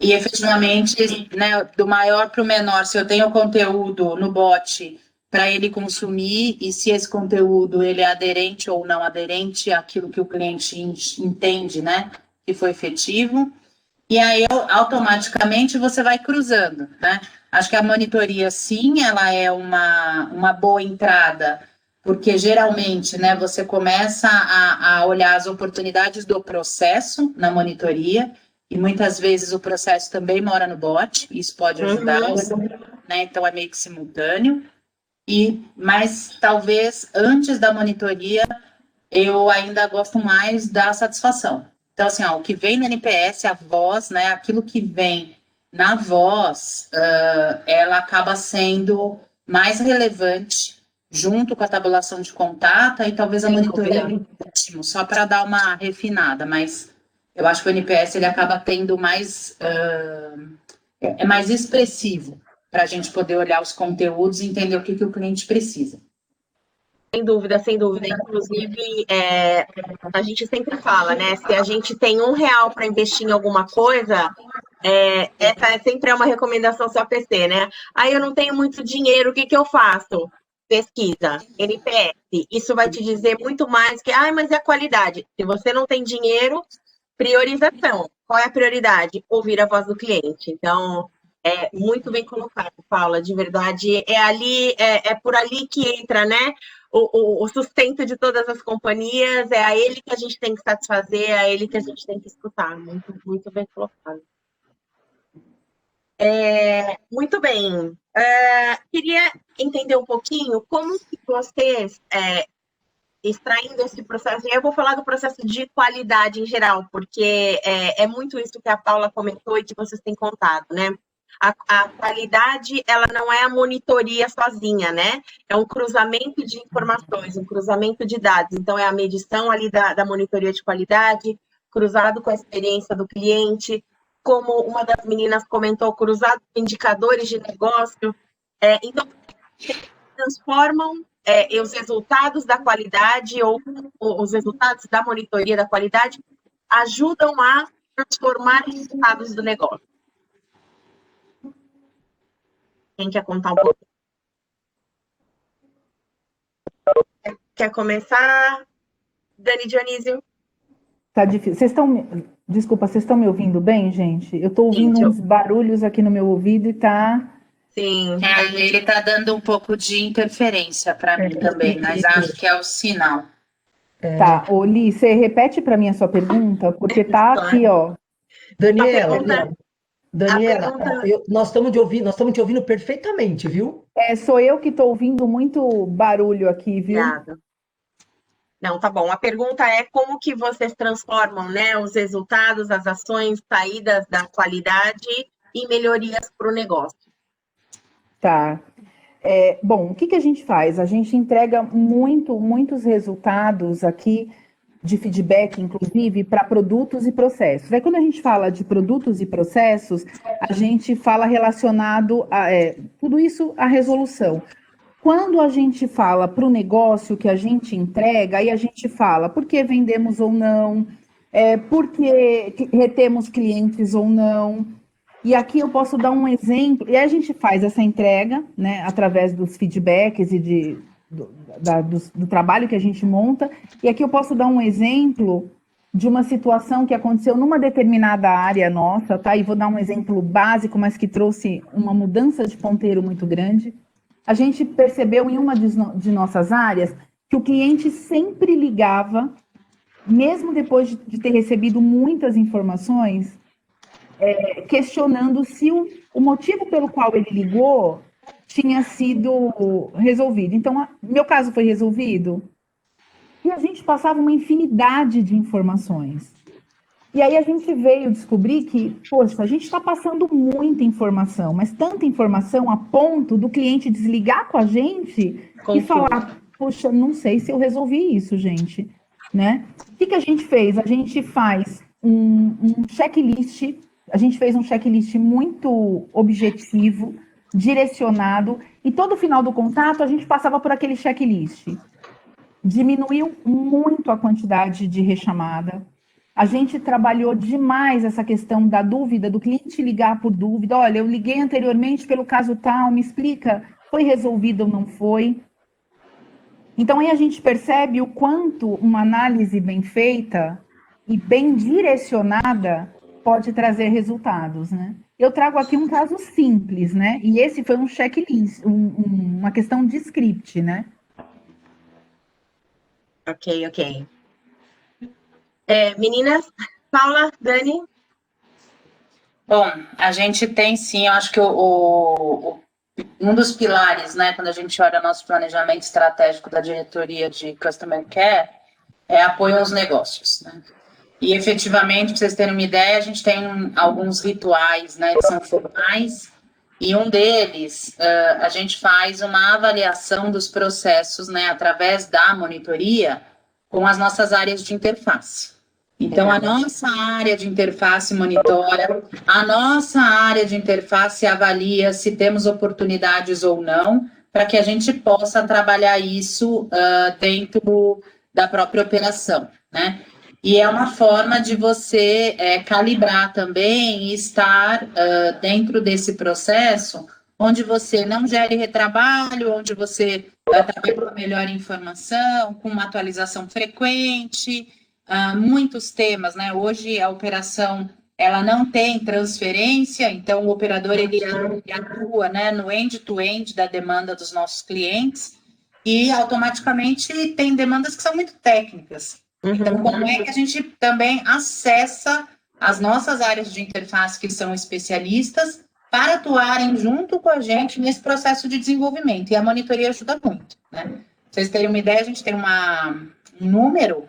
E, efetivamente, né, do maior para o menor, se eu tenho conteúdo no bot para ele consumir e se esse conteúdo ele é aderente ou não aderente àquilo que o cliente entende, né, que foi efetivo. E aí, automaticamente, você vai cruzando, né? Acho que a monitoria, sim, ela é uma boa entrada, porque geralmente, né, você começa a olhar as oportunidades do processo na monitoria, e muitas vezes o processo também mora no bot, isso pode ajudar, né? Então é meio que simultâneo. Mas talvez antes da monitoria eu ainda gosto mais da satisfação. Então, assim, o que vem no NPS, a voz, né, aquilo que vem na voz, ela acaba sendo mais relevante junto com a tabulação de contato e talvez a monitoria último, só para dar uma refinada, mas eu acho que o NPS ele acaba tendo mais, é mais expressivo para a gente poder olhar os conteúdos e entender o que o cliente precisa. Sem dúvida, sem dúvida. Inclusive, a gente sempre fala, né? Se a gente tem R$1 para investir em alguma coisa, essa sempre é uma recomendação só PC, né? Aí eu não tenho muito dinheiro, o que eu faço? Pesquisa, NPS. Isso vai te dizer muito mais que, mas é a qualidade. Se você não tem dinheiro, priorização. Qual é a prioridade? Ouvir a voz do cliente. Então, muito bem colocado, Paula, de verdade. É por ali que entra, né? O sustento de todas as companhias, é a ele que a gente tem que satisfazer, é a ele que a gente tem que escutar. Muito, muito bem colocado. Muito bem. Queria entender um pouquinho como que vocês, extraindo esse processo, eu vou falar do processo de qualidade em geral, porque é muito isso que a Paula comentou e que vocês têm contado, né? A qualidade, ela não é a monitoria sozinha, né? É um cruzamento de informações, um cruzamento de dados. Então, é a medição ali da monitoria de qualidade, cruzado com a experiência do cliente, como uma das meninas comentou, cruzado com indicadores de negócio. Então, transformam os resultados da qualidade ou os resultados da monitoria da qualidade ajudam a transformar os resultados do negócio. Quem quer contar um pouco? Quer começar? Dani Dionísio? Tá difícil. Desculpa, vocês estão me ouvindo bem, gente? Eu estou ouvindo uns barulhos aqui no meu ouvido e tá... Sim. Ele tá dando um pouco de interferência para mim também, mas acho que é o sinal. Tá, Oli, você repete para mim a sua pergunta? Porque tá aqui, ó. Daniela, nós estamos te ouvindo perfeitamente, viu? Sou eu que estou ouvindo muito barulho aqui, viu? Obrigada. Não, tá bom. A pergunta é como que vocês transformam, né, os resultados, as ações, saídas da qualidade em melhorias para o negócio. Tá. Bom, o que a gente faz? A gente entrega muitos resultados aqui de feedback, inclusive, para produtos e processos. Aí, quando a gente fala de produtos e processos, a gente fala relacionado a tudo isso à resolução. Quando a gente fala para o negócio que a gente entrega, aí a gente fala por que vendemos ou não, por que retemos clientes ou não. E aqui eu posso dar um exemplo, e aí a gente faz essa entrega, né, através dos feedbacks e do trabalho que a gente monta, e aqui eu posso dar um exemplo de uma situação que aconteceu numa determinada área nossa, tá? E vou dar um exemplo básico, mas que trouxe uma mudança de ponteiro muito grande. A gente percebeu em uma de nossas áreas que o cliente sempre ligava, mesmo depois de ter recebido muitas informações, questionando se o motivo pelo qual ele ligou tinha sido resolvido. Então, meu caso foi resolvido. E a gente passava uma infinidade de informações. E aí a gente veio descobrir que, poxa, a gente está passando muita informação, mas tanta informação a ponto do cliente desligar com a gente e falar, poxa, não sei se eu resolvi isso, gente. Né? O que a gente fez? A gente faz um checklist. A gente fez um checklist muito objetivo, direcionado, e todo final do contato a gente passava por aquele checklist. Diminuiu muito a quantidade de rechamada. A gente trabalhou demais essa questão da dúvida, do cliente ligar por dúvida. Olha, eu liguei anteriormente pelo caso tal, me explica, foi resolvido ou não foi? Então, aí a gente percebe o quanto uma análise bem feita e bem direcionada pode trazer resultados, né? Eu trago aqui um caso simples, né? E esse foi um checklist, uma questão de script, né? Ok. Meninas, Paula, Dani? Bom, a gente tem sim, eu acho que um dos pilares, né, quando a gente olha nosso planejamento estratégico da diretoria de Customer Care, é apoio aos negócios, né? E, efetivamente, para vocês terem uma ideia, a gente tem alguns rituais, né, que são formais, e um deles, a gente faz uma avaliação dos processos, né, através da monitoria, com as nossas áreas de interface. Então, a nossa área de interface monitora, a nossa área de interface avalia se temos oportunidades ou não, para que a gente possa trabalhar isso dentro da própria operação, né? E é uma forma de você calibrar também e estar dentro desse processo, onde você não gere retrabalho, onde você trabalha com melhor informação, com uma atualização frequente, muitos temas, né? Hoje a operação ela não tem transferência, então o operador ele atua, né, no end-to-end da demanda dos nossos clientes e automaticamente tem demandas que são muito técnicas. Então, como é que a gente também acessa as nossas áreas de interface que são especialistas para atuarem junto com a gente nesse processo de desenvolvimento? E a monitoria ajuda muito, né? Pra vocês terem uma ideia, a gente tem um número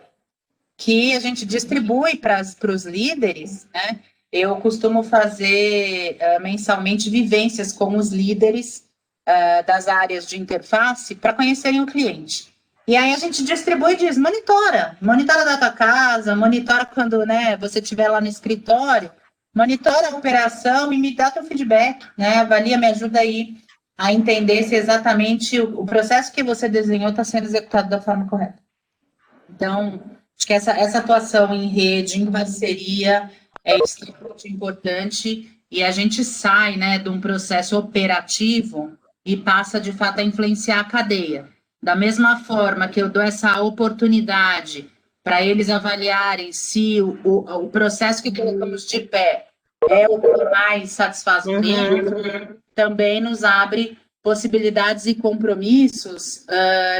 que a gente distribui para os líderes, né? Eu costumo fazer mensalmente vivências com os líderes das áreas de interface para conhecerem o cliente. E aí a gente distribui e diz, monitora da tua casa, monitora quando, né, você estiver lá no escritório, monitora a operação e me dá teu feedback, né? Avalia, me ajuda aí a entender se exatamente o processo que você desenhou está sendo executado da forma correta. Então, acho que essa atuação em rede, em parceria, é extremamente importante e a gente sai, né, de um processo operativo e passa, de fato, a influenciar a cadeia. Da mesma forma que eu dou essa oportunidade para eles avaliarem se o processo que colocamos de pé é o que mais satisfaz o cliente, também nos abre possibilidades e compromissos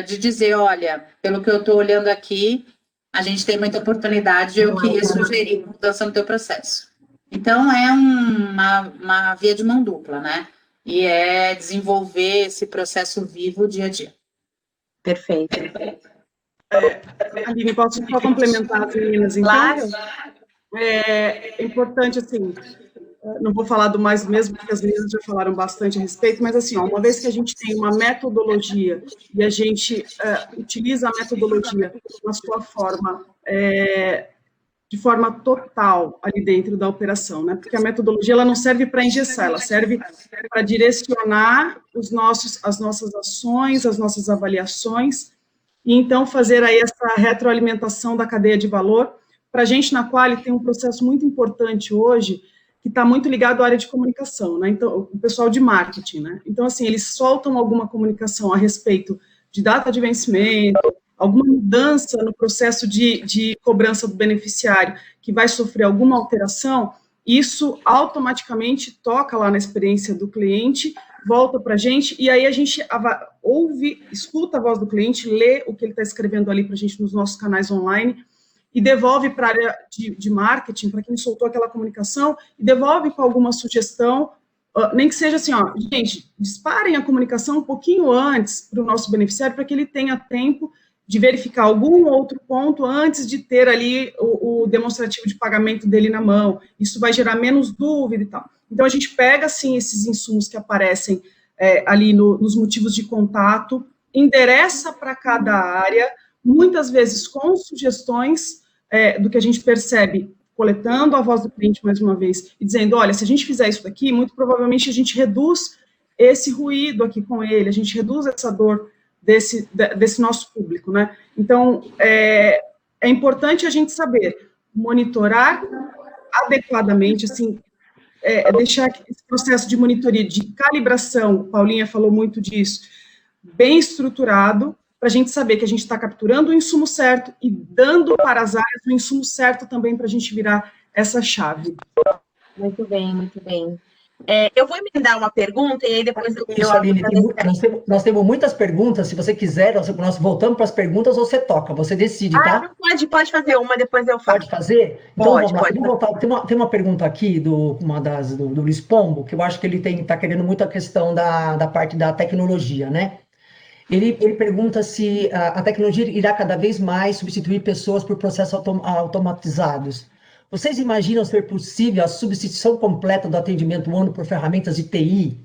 de dizer, olha, pelo que eu estou olhando aqui, a gente tem muita oportunidade, eu queria sugerir mudança no teu processo. Então, é uma via de mão dupla, né? E é desenvolver esse processo vivo dia a dia. Perfeito. Aline, posso só complementar as meninas, então? Claro. É importante, assim, não vou falar do mais mesmo, porque as meninas já falaram bastante a respeito, mas assim, ó, uma vez que a gente tem uma metodologia e a gente utiliza a metodologia na sua forma, de forma total ali dentro da operação, né? Porque a metodologia ela não serve para engessar, ela serve para direcionar as nossas ações, as nossas avaliações, e então fazer aí essa retroalimentação da cadeia de valor. Para a gente na Quali tem um processo muito importante hoje, que está muito ligado à área de comunicação, né? Então, o pessoal de marketing, né? Então, assim, eles soltam alguma comunicação a respeito de data de vencimento, alguma mudança no processo de cobrança do beneficiário que vai sofrer alguma alteração, isso automaticamente toca lá na experiência do cliente, volta para a gente, e aí a gente ouve, escuta a voz do cliente, lê o que ele está escrevendo ali para a gente nos nossos canais online, e devolve para a área de marketing, para quem soltou aquela comunicação, e devolve com alguma sugestão, nem que seja assim, ó, gente, disparem a comunicação um pouquinho antes para o nosso beneficiário, para que ele tenha tempo de verificar algum outro ponto antes de ter ali o demonstrativo de pagamento dele na mão. Isso vai gerar menos dúvida e tal. Então, a gente pega, assim, esses insumos que aparecem ali nos motivos de contato, endereça para cada área, muitas vezes com sugestões do que a gente percebe, coletando a voz do cliente mais uma vez, e dizendo, olha, se a gente fizer isso daqui, muito provavelmente a gente reduz esse ruído aqui com ele, a gente reduz essa dor desse nosso público, né? Então, é importante a gente saber monitorar adequadamente, assim, deixar esse processo de monitoria, de calibração, Paulinha falou muito disso, bem estruturado, para a gente saber que a gente está capturando o insumo certo e dando para as áreas o insumo certo também para a gente virar essa chave. Muito bem, muito bem. Eu vou emendar uma pergunta e aí depois eu... Isso, Aline, nós temos muitas perguntas, se você quiser, nós voltamos para as perguntas, você toca, você decide, tá? Pode fazer uma, depois eu faço. Pode fazer? Então Pode, vamos lá, vamos voltar. Tem uma pergunta aqui do Luiz Pombo, que eu acho que ele está querendo muito a questão da parte da tecnologia, né? Ele pergunta se a tecnologia irá cada vez mais substituir pessoas por processos automatizados. Vocês imaginam ser possível a substituição completa do atendimento humano por ferramentas de TI?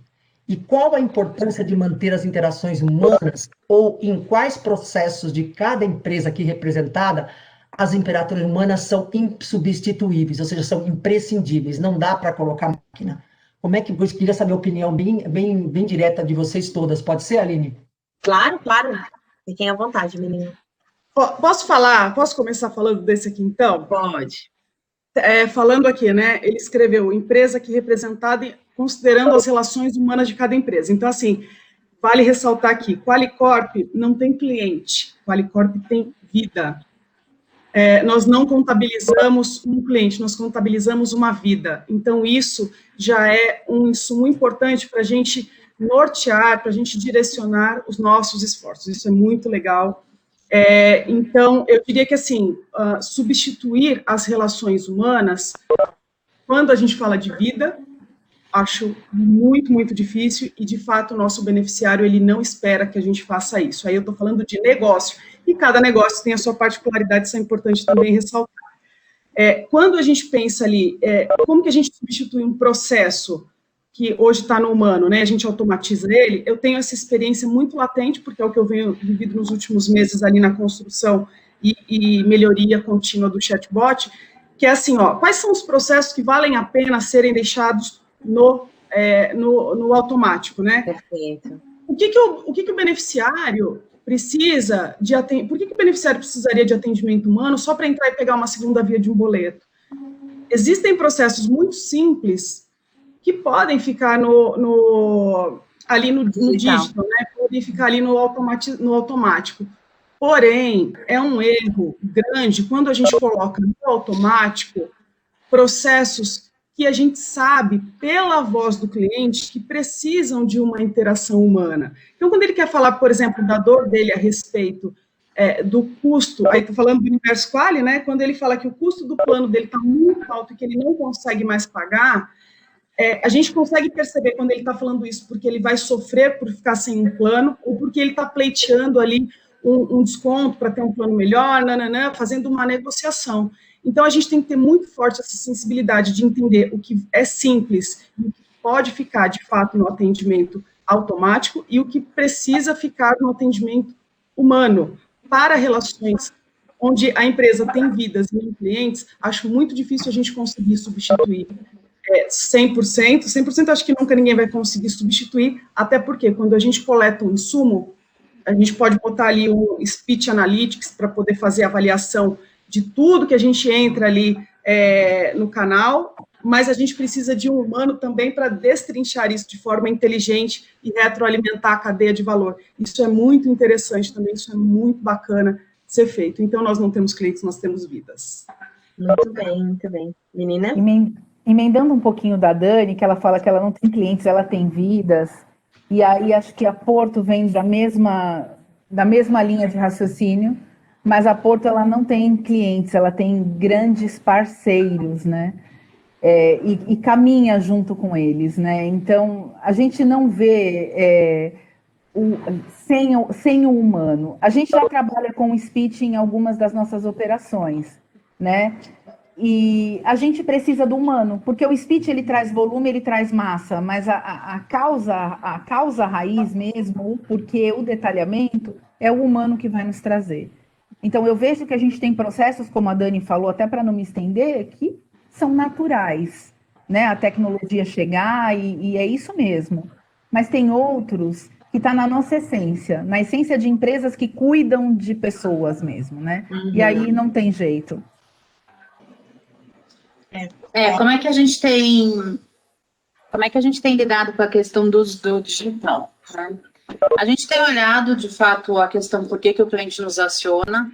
E qual a importância de manter as interações humanas ou em quais processos de cada empresa aqui representada as interações humanas são insubstituíveis, ou seja, são imprescindíveis, não dá para colocar máquina? Como é que eu queria saber a opinião bem direta de vocês todas? Pode ser, Aline? Claro. Fiquem à vontade, menina. Posso começar falando desse aqui, então? Pode. Falando aqui, né, ele escreveu empresa que representada considerando as relações humanas de cada empresa. Então, assim, vale ressaltar aqui, Qualicorp não tem cliente, Qualicorp tem vida. Nós não contabilizamos um cliente, nós contabilizamos uma vida. Então, isso já é um insumo importante para a gente nortear, para a gente direcionar os nossos esforços. Isso é muito legal. Então, eu diria que, assim, substituir as relações humanas, quando a gente fala de vida, acho muito, muito difícil, e, de fato, o nosso beneficiário, ele não espera que a gente faça isso. Aí eu estou falando de negócio, e cada negócio tem a sua particularidade, isso é importante também ressaltar. Quando a gente pensa ali, como que a gente substitui um processo que hoje está no humano, né, a gente automatiza ele, eu tenho essa experiência muito latente, porque é o que eu venho vivido nos últimos meses ali na construção e melhoria contínua do chatbot, que é assim, ó, quais são os processos que valem a pena serem deixados no automático, né? Perfeito. O que o beneficiário precisa de atendimento? Por que o beneficiário precisaria de atendimento humano só para entrar e pegar uma segunda via de um boleto? Existem processos muito simples que podem ficar ali no dígito, né? Podem ficar ali no automático. Porém, é um erro grande quando a gente coloca no automático processos que a gente sabe, pela voz do cliente, que precisam de uma interação humana. Então, quando ele quer falar, por exemplo, da dor dele a respeito do custo, aí estou falando do Universo Quali, né? Quando ele fala que o custo do plano dele está muito alto e que ele não consegue mais pagar, a gente consegue perceber quando ele está falando isso porque ele vai sofrer por ficar sem um plano ou porque ele está pleiteando ali um desconto para ter um plano melhor, fazendo uma negociação. Então, a gente tem que ter muito forte essa sensibilidade de entender o que é simples e o que pode ficar, de fato, no atendimento automático e o que precisa ficar no atendimento humano para relações onde a empresa tem vidas e não clientes. Acho muito difícil a gente conseguir substituir 100%. 100% acho que nunca ninguém vai conseguir substituir, até porque quando a gente coleta um insumo, a gente pode botar ali o Speech Analytics para poder fazer a avaliação de tudo que a gente entra ali no canal, mas a gente precisa de um humano também para destrinchar isso de forma inteligente e retroalimentar a cadeia de valor. Isso é muito interessante também, isso é muito bacana ser feito. Então, nós não temos clientes, nós temos vidas. Muito bem, muito bem. Menina? Emendando um pouquinho da Dani, que ela fala que ela não tem clientes, ela tem vidas, e aí acho que a Porto vem da mesma linha de raciocínio, mas a Porto ela não tem clientes, ela tem grandes parceiros, né? E caminha junto com eles, né? Então, a gente não vê sem o humano. A gente já trabalha com o speech em algumas das nossas operações, né? E a gente precisa do humano, porque o speech ele traz volume, ele traz massa, mas a causa raiz mesmo, porque o detalhamento é o humano que vai nos trazer. Então eu vejo que a gente tem processos, como a Dani falou, até para não me estender, que são naturais, né? A tecnologia chegar e é isso mesmo. Mas tem outros que está na nossa essência, na essência de empresas que cuidam de pessoas mesmo, né? Uhum. E aí não tem jeito. Como é que a gente tem lidado com a questão do digital, né? A gente tem olhado, de fato, a questão por que o cliente nos aciona,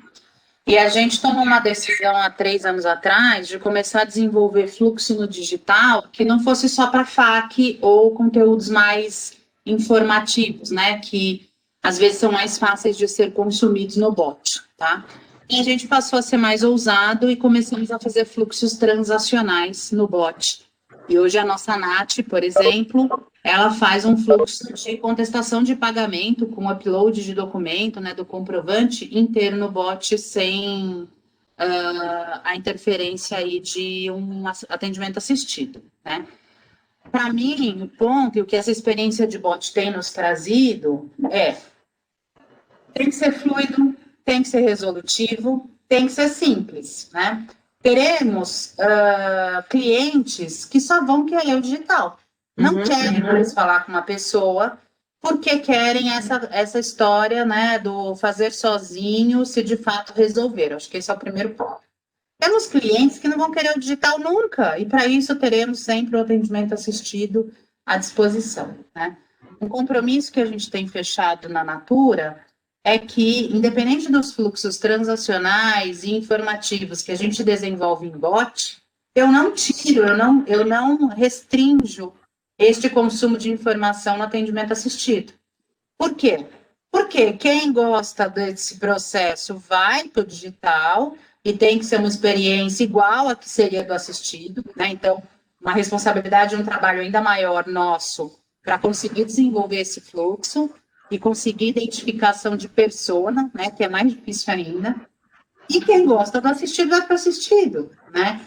e a gente tomou uma decisão há 3 anos atrás de começar a desenvolver fluxo no digital que não fosse só para FAQ ou conteúdos mais informativos, né? Que às vezes são mais fáceis de ser consumidos no bot, tá? E a gente passou a ser mais ousado e começamos a fazer fluxos transacionais no bot. E hoje a nossa Nath, por exemplo, ela faz um fluxo de contestação de pagamento com upload de documento, né, do comprovante inteiro no bot, sem a interferência aí de um atendimento assistido, né? Para mim, o ponto e o que essa experiência de bot tem nos trazido tem que ser fluido, tem que ser resolutivo, tem que ser simples, né? Teremos clientes que só vão querer o digital. Não querem mais falar com uma pessoa porque querem essa história, né, do fazer sozinho se de fato resolver. Acho que esse é o primeiro ponto. Temos clientes que não vão querer o digital nunca, e para isso teremos sempre o atendimento assistido à disposição, né? Um compromisso que a gente tem fechado na Natura é que, independente dos fluxos transacionais e informativos que a gente desenvolve em bot, eu não tiro, eu não restringo este consumo de informação no atendimento assistido. Por quê? Porque quem gosta desse processo vai para o digital e tem que ser uma experiência igual a que seria do assistido, né? Então, uma responsabilidade e um trabalho ainda maior nosso para conseguir desenvolver esse fluxo e conseguir identificação de persona, né, que é mais difícil ainda. E quem gosta do assistido vai para o assistido, né?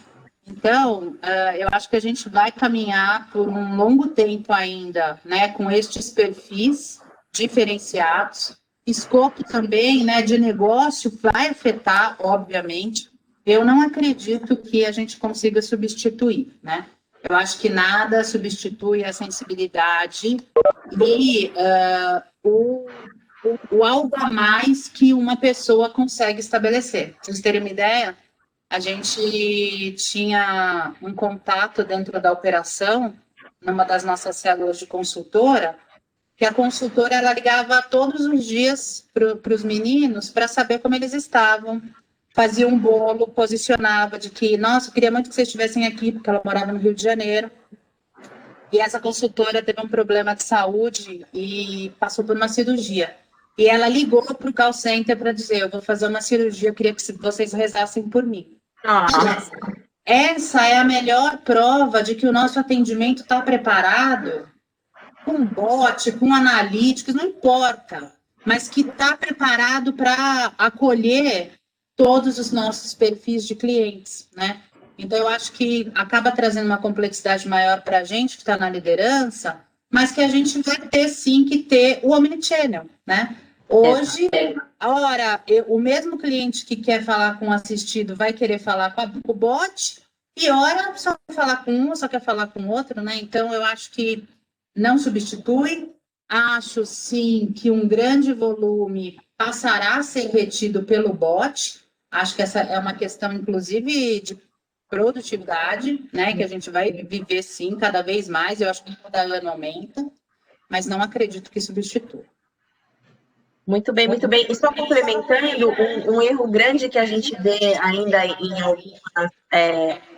Então, eu acho que a gente vai caminhar por um longo tempo ainda, né, com estes perfis diferenciados. Escopo também, né, de negócio vai afetar, obviamente. Eu não acredito que a gente consiga substituir, né? Eu acho que nada substitui a sensibilidade e o algo a mais que uma pessoa consegue estabelecer. Para vocês terem uma ideia, a gente tinha um contato dentro da operação, numa das nossas células de consultora, que a consultora ela ligava todos os dias para os meninos para saber como eles estavam, fazia um bolo, posicionava de que, nossa, eu queria muito que vocês estivessem aqui, porque ela morava no Rio de Janeiro. E essa consultora teve um problema de saúde e passou por uma cirurgia. E ela ligou para o call center para dizer, eu vou fazer uma cirurgia, eu queria que vocês rezassem por mim. Essa é a melhor prova de que o nosso atendimento está preparado, com bot, com analíticos, não importa, mas que está preparado para acolher todos os nossos perfis de clientes, né? Então, eu acho que acaba trazendo uma complexidade maior para a gente que está na liderança, mas que a gente vai ter, sim, que ter o omnichannel, né? Hoje, o mesmo cliente que quer falar com o assistido vai querer falar com o bot, e ora só quer falar com um, só quer falar com o outro, né? Então, eu acho que não substitui. Acho, sim, que um grande volume passará a ser retido pelo bot. Acho que essa é uma questão, inclusive, de produtividade, né? Que a gente vai viver, sim, cada vez mais. Eu acho que cada ano aumenta, mas não acredito que substitua. Muito bem, muito bem. E só complementando, um erro grande que a gente vê ainda em algumas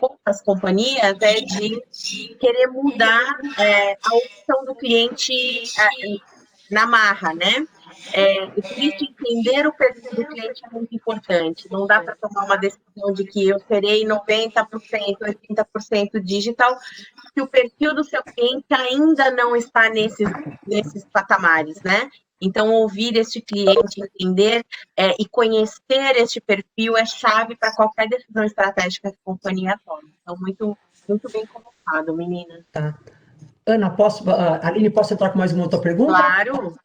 poucas companhias é de querer mudar a opção do cliente na marra, né? E por isso, entender o perfil do cliente é muito importante. Não dá para tomar uma decisão de que eu serei 90%, 80% digital, se o perfil do seu cliente ainda não está nesses patamares, né? Então, ouvir este cliente, entender e conhecer este perfil é chave para qualquer decisão estratégica que a companhia tome. Então, muito, muito bem colocado, menina. Tá. Ana, Aline, posso entrar com mais uma outra pergunta? Claro.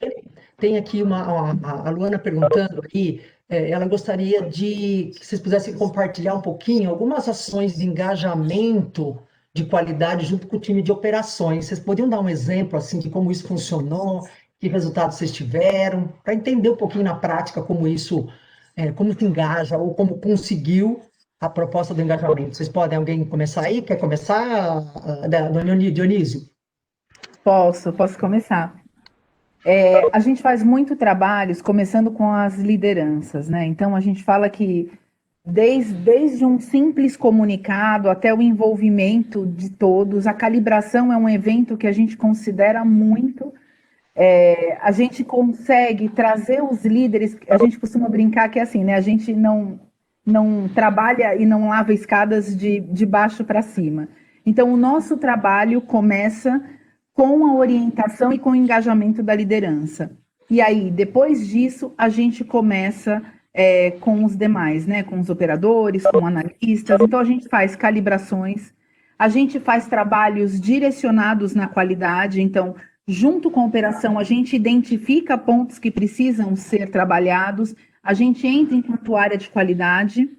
Tem aqui a Luana perguntando aqui, ela gostaria que vocês pudessem compartilhar um pouquinho algumas ações de engajamento de qualidade junto com o time de operações. Vocês poderiam dar um exemplo assim de como isso funcionou, que resultados vocês tiveram, para entender um pouquinho na prática como isso, como se engaja ou como conseguiu a proposta do engajamento. Vocês podem, alguém começar aí? Quer começar, Dionísio? Posso começar. A gente faz muito trabalhos, começando com as lideranças, né? Então, a gente fala que desde um simples comunicado até o envolvimento de todos, a calibração é um evento que a gente considera muito. A gente consegue trazer os líderes, a gente costuma brincar que é assim, né? A gente não trabalha e não lava escadas de baixo para cima. Então, o nosso trabalho começa com a orientação e com o engajamento da liderança. E aí, depois disso, a gente começa com os demais, né? Com os operadores, com analistas. Então, a gente faz calibrações, a gente faz trabalhos direcionados na qualidade. Então, junto com a operação, a gente identifica pontos que precisam ser trabalhados, a gente entra enquanto área de qualidade,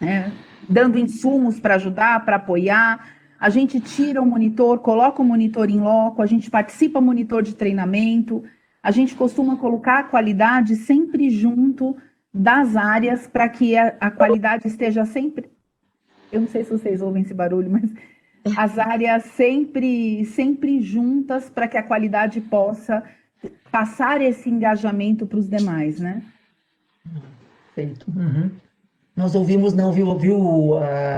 né? Dando insumos para ajudar, para apoiar. A gente tira o monitor, coloca o monitor em loco, a gente participa do monitor de treinamento, a gente costuma colocar a qualidade sempre junto das áreas para que a qualidade esteja sempre... Eu não sei se vocês ouvem esse barulho, mas as áreas sempre juntas para que a qualidade possa passar esse engajamento para os demais, né? Perfeito. Uhum. Nós ouvimos, não, viu,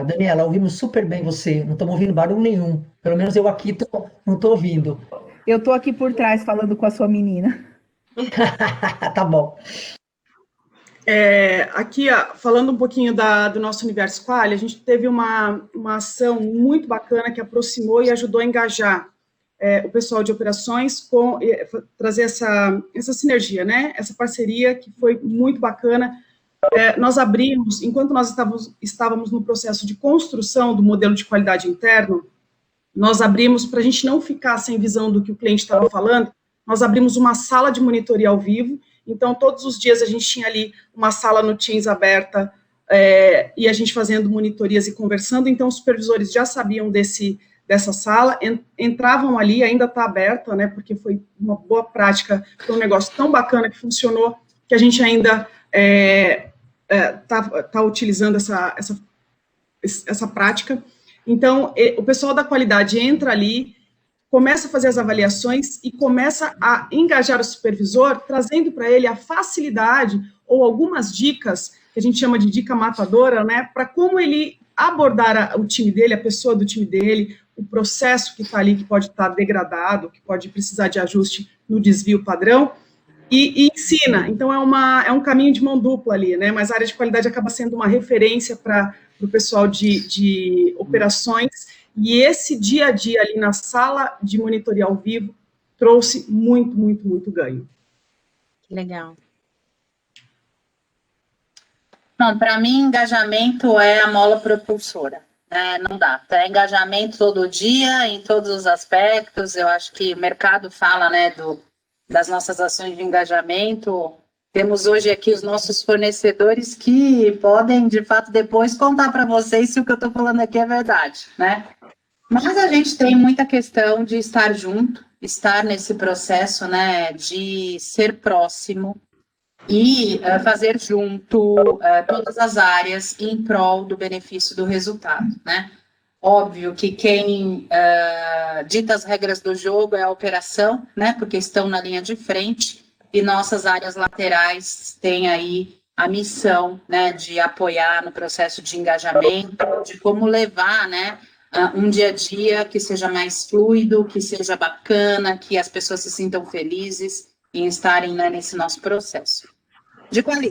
Daniela? Ouvimos super bem você. Não estamos ouvindo barulho nenhum. Pelo menos eu aqui não estou ouvindo. Eu estou aqui por trás falando com a sua menina. Tá bom. Aqui, falando um pouquinho do nosso Universo Quali, a gente teve uma ação muito bacana que aproximou e ajudou a engajar o pessoal de operações, trazer essa sinergia, né? Essa parceria que foi muito bacana. Nós abrimos, enquanto nós estávamos no processo de construção do modelo de qualidade interno, nós abrimos, para a gente não ficar sem visão do que o cliente estava falando, nós abrimos uma sala de monitoria ao vivo. Então, todos os dias a gente tinha ali uma sala no Teams aberta, e a gente fazendo monitorias e conversando. Então, os supervisores já sabiam dessa sala, entravam ali, ainda está aberta, né, porque foi uma boa prática, foi um negócio tão bacana que funcionou, que a gente ainda tá utilizando essa prática. Então, o pessoal da qualidade entra ali, começa a fazer as avaliações e começa a engajar o supervisor, trazendo para ele a facilidade ou algumas dicas, que a gente chama de dica matadora, né, para como ele abordar o time dele, a pessoa do time dele, o processo que está ali, que pode estar degradado, que pode precisar de ajuste no desvio padrão, e ensina. Então, é um caminho de mão dupla ali, né, mas a área de qualidade acaba sendo uma referência para o pessoal de operações. E esse dia a dia ali na sala de monitoria ao vivo trouxe muito, muito, muito ganho. Que legal. Não, para mim, engajamento é a mola propulsora, né? Não dá. É engajamento todo dia, em todos os aspectos. Eu acho que o mercado fala, né, das nossas ações de engajamento. Temos hoje aqui os nossos fornecedores que podem, de fato, depois contar para vocês se o que eu estou falando aqui é verdade, né? Mas a gente tem muita questão de estar junto, estar nesse processo, né, de ser próximo e fazer junto todas as áreas em prol do benefício do resultado, né? Óbvio que quem dita as regras do jogo é a operação, né, porque estão na linha de frente, e nossas áreas laterais têm aí a missão, né, de apoiar no processo de engajamento, de como levar, né, um dia a dia que seja mais fluido, que seja bacana, que as pessoas se sintam felizes em estarem, né, nesse nosso processo.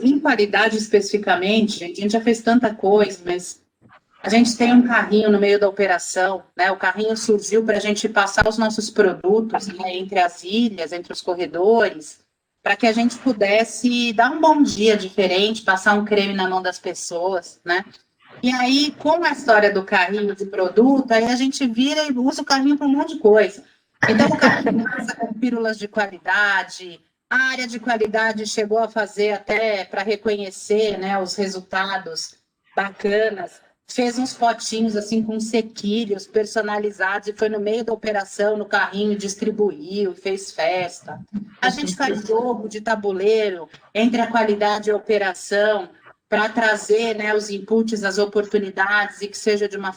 Em qualidade especificamente, gente, a gente já fez tanta coisa, mas a gente tem um carrinho no meio da operação, né? O carrinho surgiu para a gente passar os nossos produtos, né, entre as ilhas, entre os corredores, para que a gente pudesse dar um bom dia diferente, passar um creme na mão das pessoas, né? E aí, com a história do carrinho de produto, aí a gente vira e usa o carrinho para um monte de coisa. Então, o carrinho passa com pílulas de qualidade, a área de qualidade chegou a fazer até para reconhecer, né, os resultados bacanas, fez uns potinhos assim com sequilhos personalizados e foi no meio da operação, no carrinho, distribuiu, fez festa. A gente faz jogo de tabuleiro entre a qualidade e a operação, para trazer, né, os inputs, as oportunidades e que seja de uma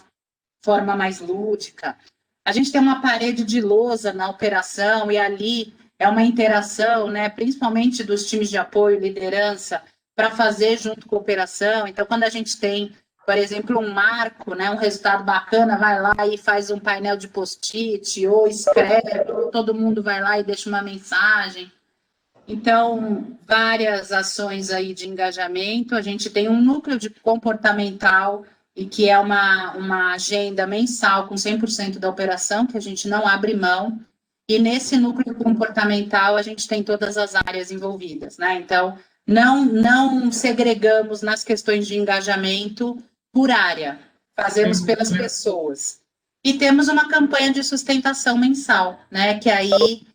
forma mais lúdica. A gente tem uma parede de lousa na operação e ali é uma interação, né, principalmente dos times de apoio, liderança, para fazer junto com a operação. Então, quando a gente tem, por exemplo, um marco, né, um resultado bacana, vai lá e faz um painel de post-it, ou escreve, ou todo mundo vai lá e deixa uma mensagem. Então, várias ações aí de engajamento. A gente tem um núcleo de comportamental, e que é uma agenda mensal com 100% da operação, que a gente não abre mão. E nesse núcleo comportamental, a gente tem todas as áreas envolvidas, né? Então, não segregamos nas questões de engajamento por área, fazemos pelas pessoas. E temos uma campanha de sustentação mensal, né? Que aí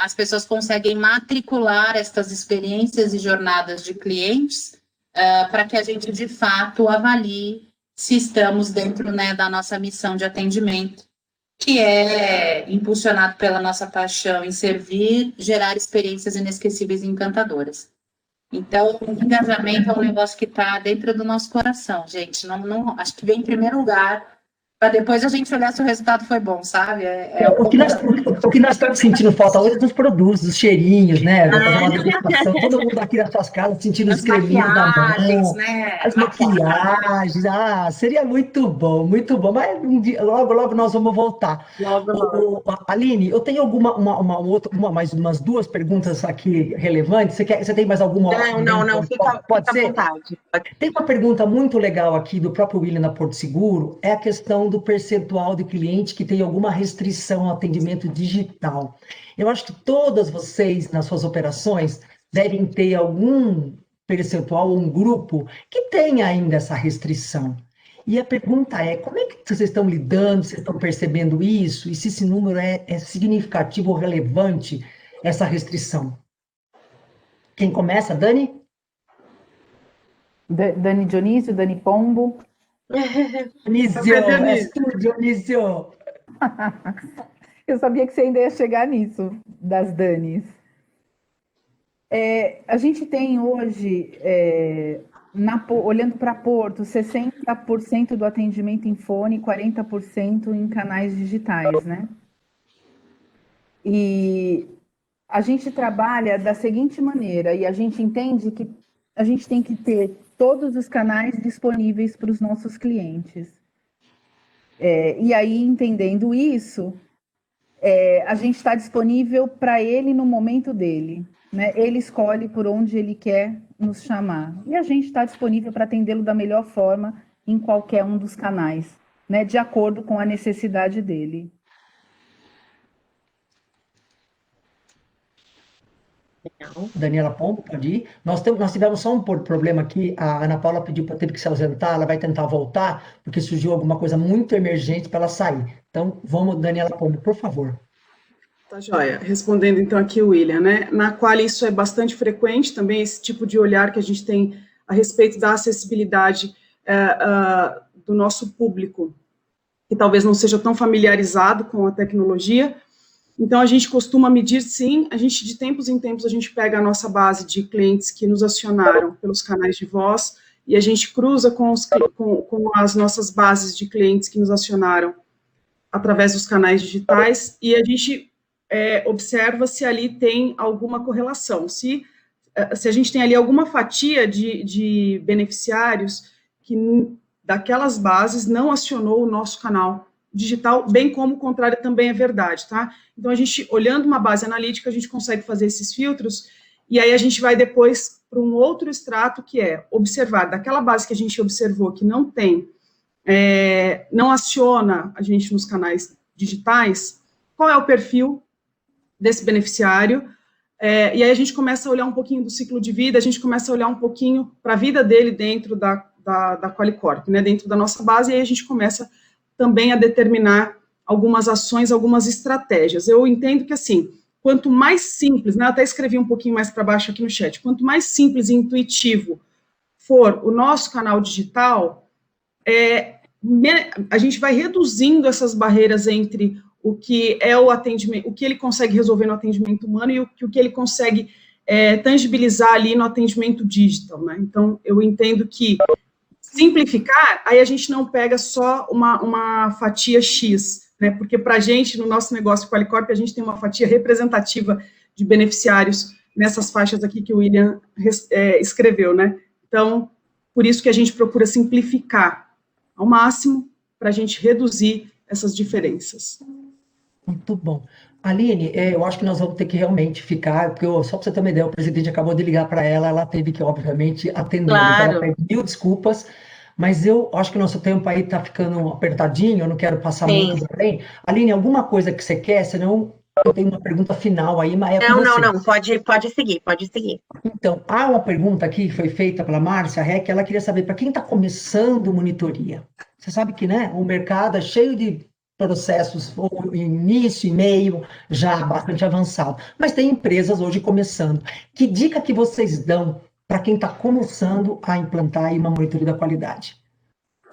as pessoas conseguem matricular estas experiências e jornadas de clientes para que a gente, de fato, avalie se estamos dentro, né, da nossa missão de atendimento, que é impulsionado pela nossa paixão em servir, gerar experiências inesquecíveis e encantadoras. Então, o engajamento é um negócio que está dentro do nosso coração, gente. Acho que vem em primeiro lugar, para depois a gente olhar se o resultado foi bom, sabe? O que nós estamos sentindo falta hoje é dos produtos, dos cheirinhos, né? Vai fazer uma degustação, todo mundo aqui nas suas casas sentindo os creminhos na mão, né? as maquiagens. Seria muito bom, mas logo, logo nós vamos voltar. Logo. Aline, eu tenho mais umas duas perguntas aqui relevantes. Você tem mais alguma? Não, fica Pode ser? à vontade. Tem uma pergunta muito legal aqui do próprio William da Porto Seguro, é a questão do percentual de cliente que tem alguma restrição ao atendimento digital. Eu acho que todas vocês, nas suas operações, devem ter algum percentual ou um grupo que tenha ainda essa restrição. E a pergunta é, como é que vocês estão lidando, vocês estão percebendo isso, e se esse número é significativo ou relevante, essa restrição? Quem começa, Dani? Dani Dionísio, Dani Pombo. Dionísio. Eu sabia que você ainda ia chegar nisso, das Danis. A gente tem hoje, olhando para Porto, 60% do atendimento em fone, 40% em canais digitais, né? E a gente trabalha da seguinte maneira, e a gente entende que a gente tem que ter todos os canais disponíveis para os nossos clientes. E aí, entendendo isso, a gente está disponível para ele no momento dele, né? Ele escolhe por onde ele quer nos chamar. E a gente está disponível para atendê-lo da melhor forma em qualquer um dos canais, né? De acordo com a necessidade dele. Legal. Daniela Pombo, pode ir. Nós tivemos só um problema aqui, a Ana Paula teve que se ausentar, ela vai tentar voltar, porque surgiu alguma coisa muito emergente para ela sair. Então, vamos, Daniela Pombo, por favor. Tá joia. Respondendo então aqui o William, né? Na qual isso é bastante frequente também, esse tipo de olhar que a gente tem a respeito da acessibilidade do nosso público, que talvez não seja tão familiarizado com a tecnologia. Então, a gente costuma medir, sim, de tempos em tempos, a gente pega a nossa base de clientes que nos acionaram pelos canais de voz e a gente cruza com as nossas bases de clientes que nos acionaram através dos canais digitais e a gente observa se ali tem alguma correlação, se a gente tem ali alguma fatia de beneficiários que daquelas bases não acionou o nosso canal digital, bem como o contrário também é verdade, tá? Então, a gente, olhando uma base analítica, a gente consegue fazer esses filtros, e aí a gente vai depois para um outro extrato, que é observar, daquela base que a gente observou que não tem, não aciona a gente nos canais digitais, qual é o perfil desse beneficiário, e aí a gente começa a olhar um pouquinho do ciclo de vida, a gente começa a olhar um pouquinho para a vida dele dentro da Qualicorp, né, dentro da nossa base, e aí a gente começa também a determinar algumas ações, algumas estratégias. Eu entendo que, assim, quanto mais simples, né, eu até escrevi um pouquinho mais para baixo aqui no chat, quanto mais simples e intuitivo for o nosso canal digital, a gente vai reduzindo essas barreiras entre o que é o atendimento, o que ele consegue resolver no atendimento humano e o que ele consegue tangibilizar ali no atendimento digital, né? Então, eu entendo que simplificar, aí a gente não pega só uma fatia X, né? Porque para a gente, no nosso negócio Qualicorp, a gente tem uma fatia representativa de beneficiários nessas faixas aqui que o William escreveu, né? Então, por isso que a gente procura simplificar ao máximo para a gente reduzir essas diferenças. Muito bom. Aline, eu acho que nós vamos ter que realmente ficar, porque só para você ter uma ideia, o presidente acabou de ligar para ela, ela teve que, obviamente, atender. Então, ela Claro. pede mil desculpas, mas eu acho que o nosso tempo aí está ficando apertadinho, eu não quero passar Sim. muito além. Aline, alguma coisa que você quer? Senão eu tenho uma pergunta final aí, mas é com você. Não, pode seguir, pode seguir. Então, há uma pergunta aqui que foi feita pela Márcia Reck, ela queria saber, para quem está começando monitoria, você sabe que, né, o mercado é cheio de processos, ou início e meio, já bastante avançado, mas tem empresas hoje começando. Que dica que vocês dão para quem está começando a implantar aí uma monitoria da qualidade?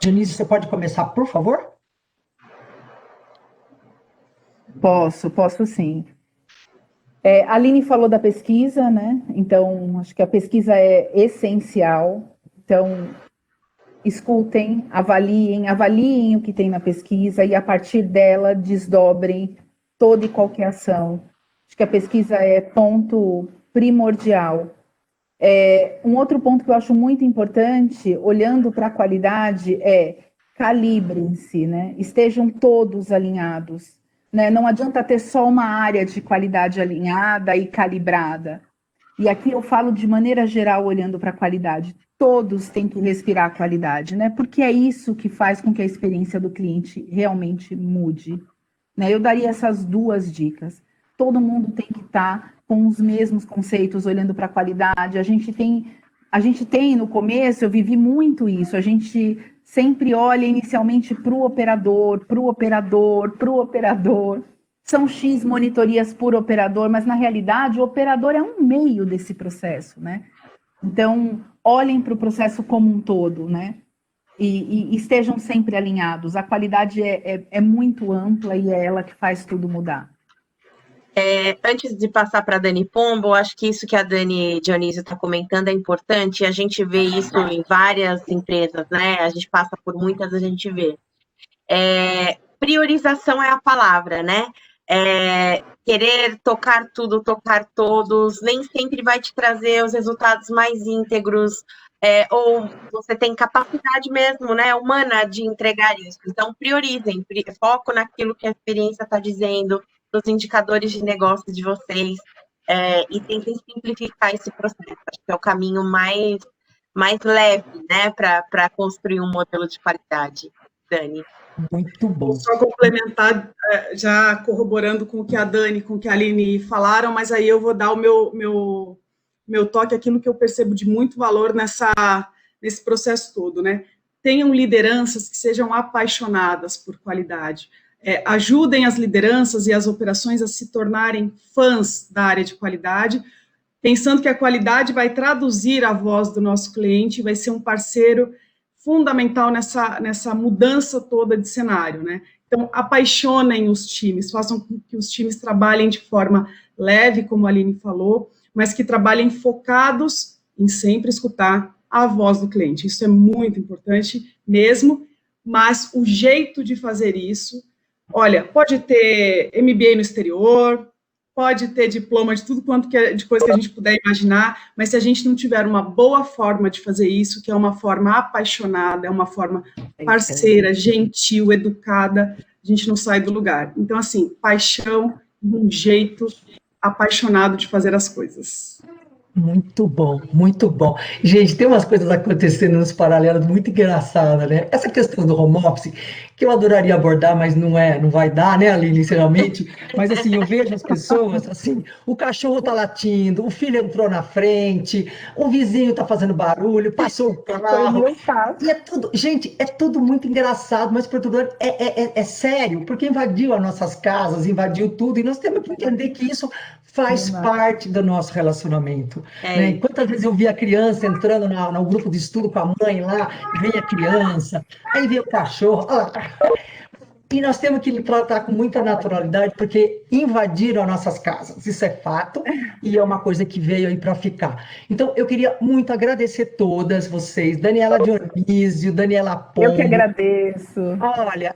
Denise, você pode começar, por favor? Posso sim. A Aline falou da pesquisa, né? Então, acho que a pesquisa é essencial. Então, escutem, avaliem o que tem na pesquisa e, a partir dela, desdobrem toda e qualquer ação. Acho que a pesquisa é ponto primordial. Um outro ponto que eu acho muito importante, olhando para a qualidade, calibrem-se, né? Estejam todos alinhados. Né? Não adianta ter só uma área de qualidade alinhada e calibrada. E aqui eu falo de maneira geral, olhando para a qualidade. Todos têm que respirar a qualidade, né? Porque é isso que faz com que a experiência do cliente realmente mude. Né? Eu daria essas duas dicas. Todo mundo tem que estar com os mesmos conceitos, olhando para a qualidade. A gente tem, no começo, eu vivi muito isso, a gente sempre olha inicialmente para o operador. São X monitorias por operador, mas na realidade o operador é um meio desse processo, né? Então, olhem para o processo como um todo, né? E estejam sempre alinhados. A qualidade é muito ampla e é ela que faz tudo mudar. Antes de passar para a Dani Pombo, acho que isso que a Dani Dionísio está comentando é importante, a gente vê isso em várias empresas, né? A gente passa por muitas, a gente vê. Priorização é a palavra, né? Querer tocar tudo, tocar todos, nem sempre vai te trazer os resultados mais íntegros, ou você tem capacidade mesmo, né, humana de entregar isso. Então, priorizem, foco naquilo que a experiência está dizendo, nos indicadores de negócio de vocês, e tentem simplificar esse processo. Acho que é o caminho mais leve, né, para construir um modelo de qualidade. Dani. Muito bom. Só complementar, já corroborando com o que a Dani, com o que a Aline falaram, mas aí eu vou dar o meu toque, aquilo que eu percebo de muito valor nesse processo todo, né? Tenham lideranças que sejam apaixonadas por qualidade. Ajudem as lideranças e as operações a se tornarem fãs da área de qualidade, pensando que a qualidade vai traduzir a voz do nosso cliente, vai ser um parceiro fundamental nessa mudança toda de cenário, né? Então, apaixonem os times, façam com que os times trabalhem de forma leve, como a Aline falou, mas que trabalhem focados em sempre escutar a voz do cliente. Isso é muito importante mesmo, mas o jeito de fazer isso, olha, pode ter MBA no exterior, pode ter diploma de tudo quanto de coisa que a gente puder imaginar, mas se a gente não tiver uma boa forma de fazer isso, que é uma forma apaixonada, é uma forma parceira, gentil, educada, a gente não sai do lugar. Então, assim, paixão e um jeito apaixonado de fazer as coisas. Muito bom, muito bom. Gente, tem umas coisas acontecendo nos paralelos muito engraçadas, né? Essa questão do home office, que eu adoraria abordar, mas não vai dar, né, Aline, inicialmente. Mas assim, eu vejo as pessoas, assim, o cachorro tá latindo, o filho entrou na frente, o vizinho tá fazendo barulho, passou o carro. E é tudo, gente, é tudo muito engraçado, mas por outro lado, é sério, porque invadiu as nossas casas, invadiu tudo, e nós temos que entender que isso faz parte do nosso relacionamento. Né? E quantas vezes eu vi a criança entrando no grupo de estudo com a mãe lá, vem a criança, aí vem o cachorro, e nós temos que tratar com muita naturalidade, porque invadiram as nossas casas, isso é fato, e é uma coisa que veio aí para ficar. Então, eu queria muito agradecer todas vocês, Daniela Dionísio, Daniela Pombo. Eu que agradeço. Olha,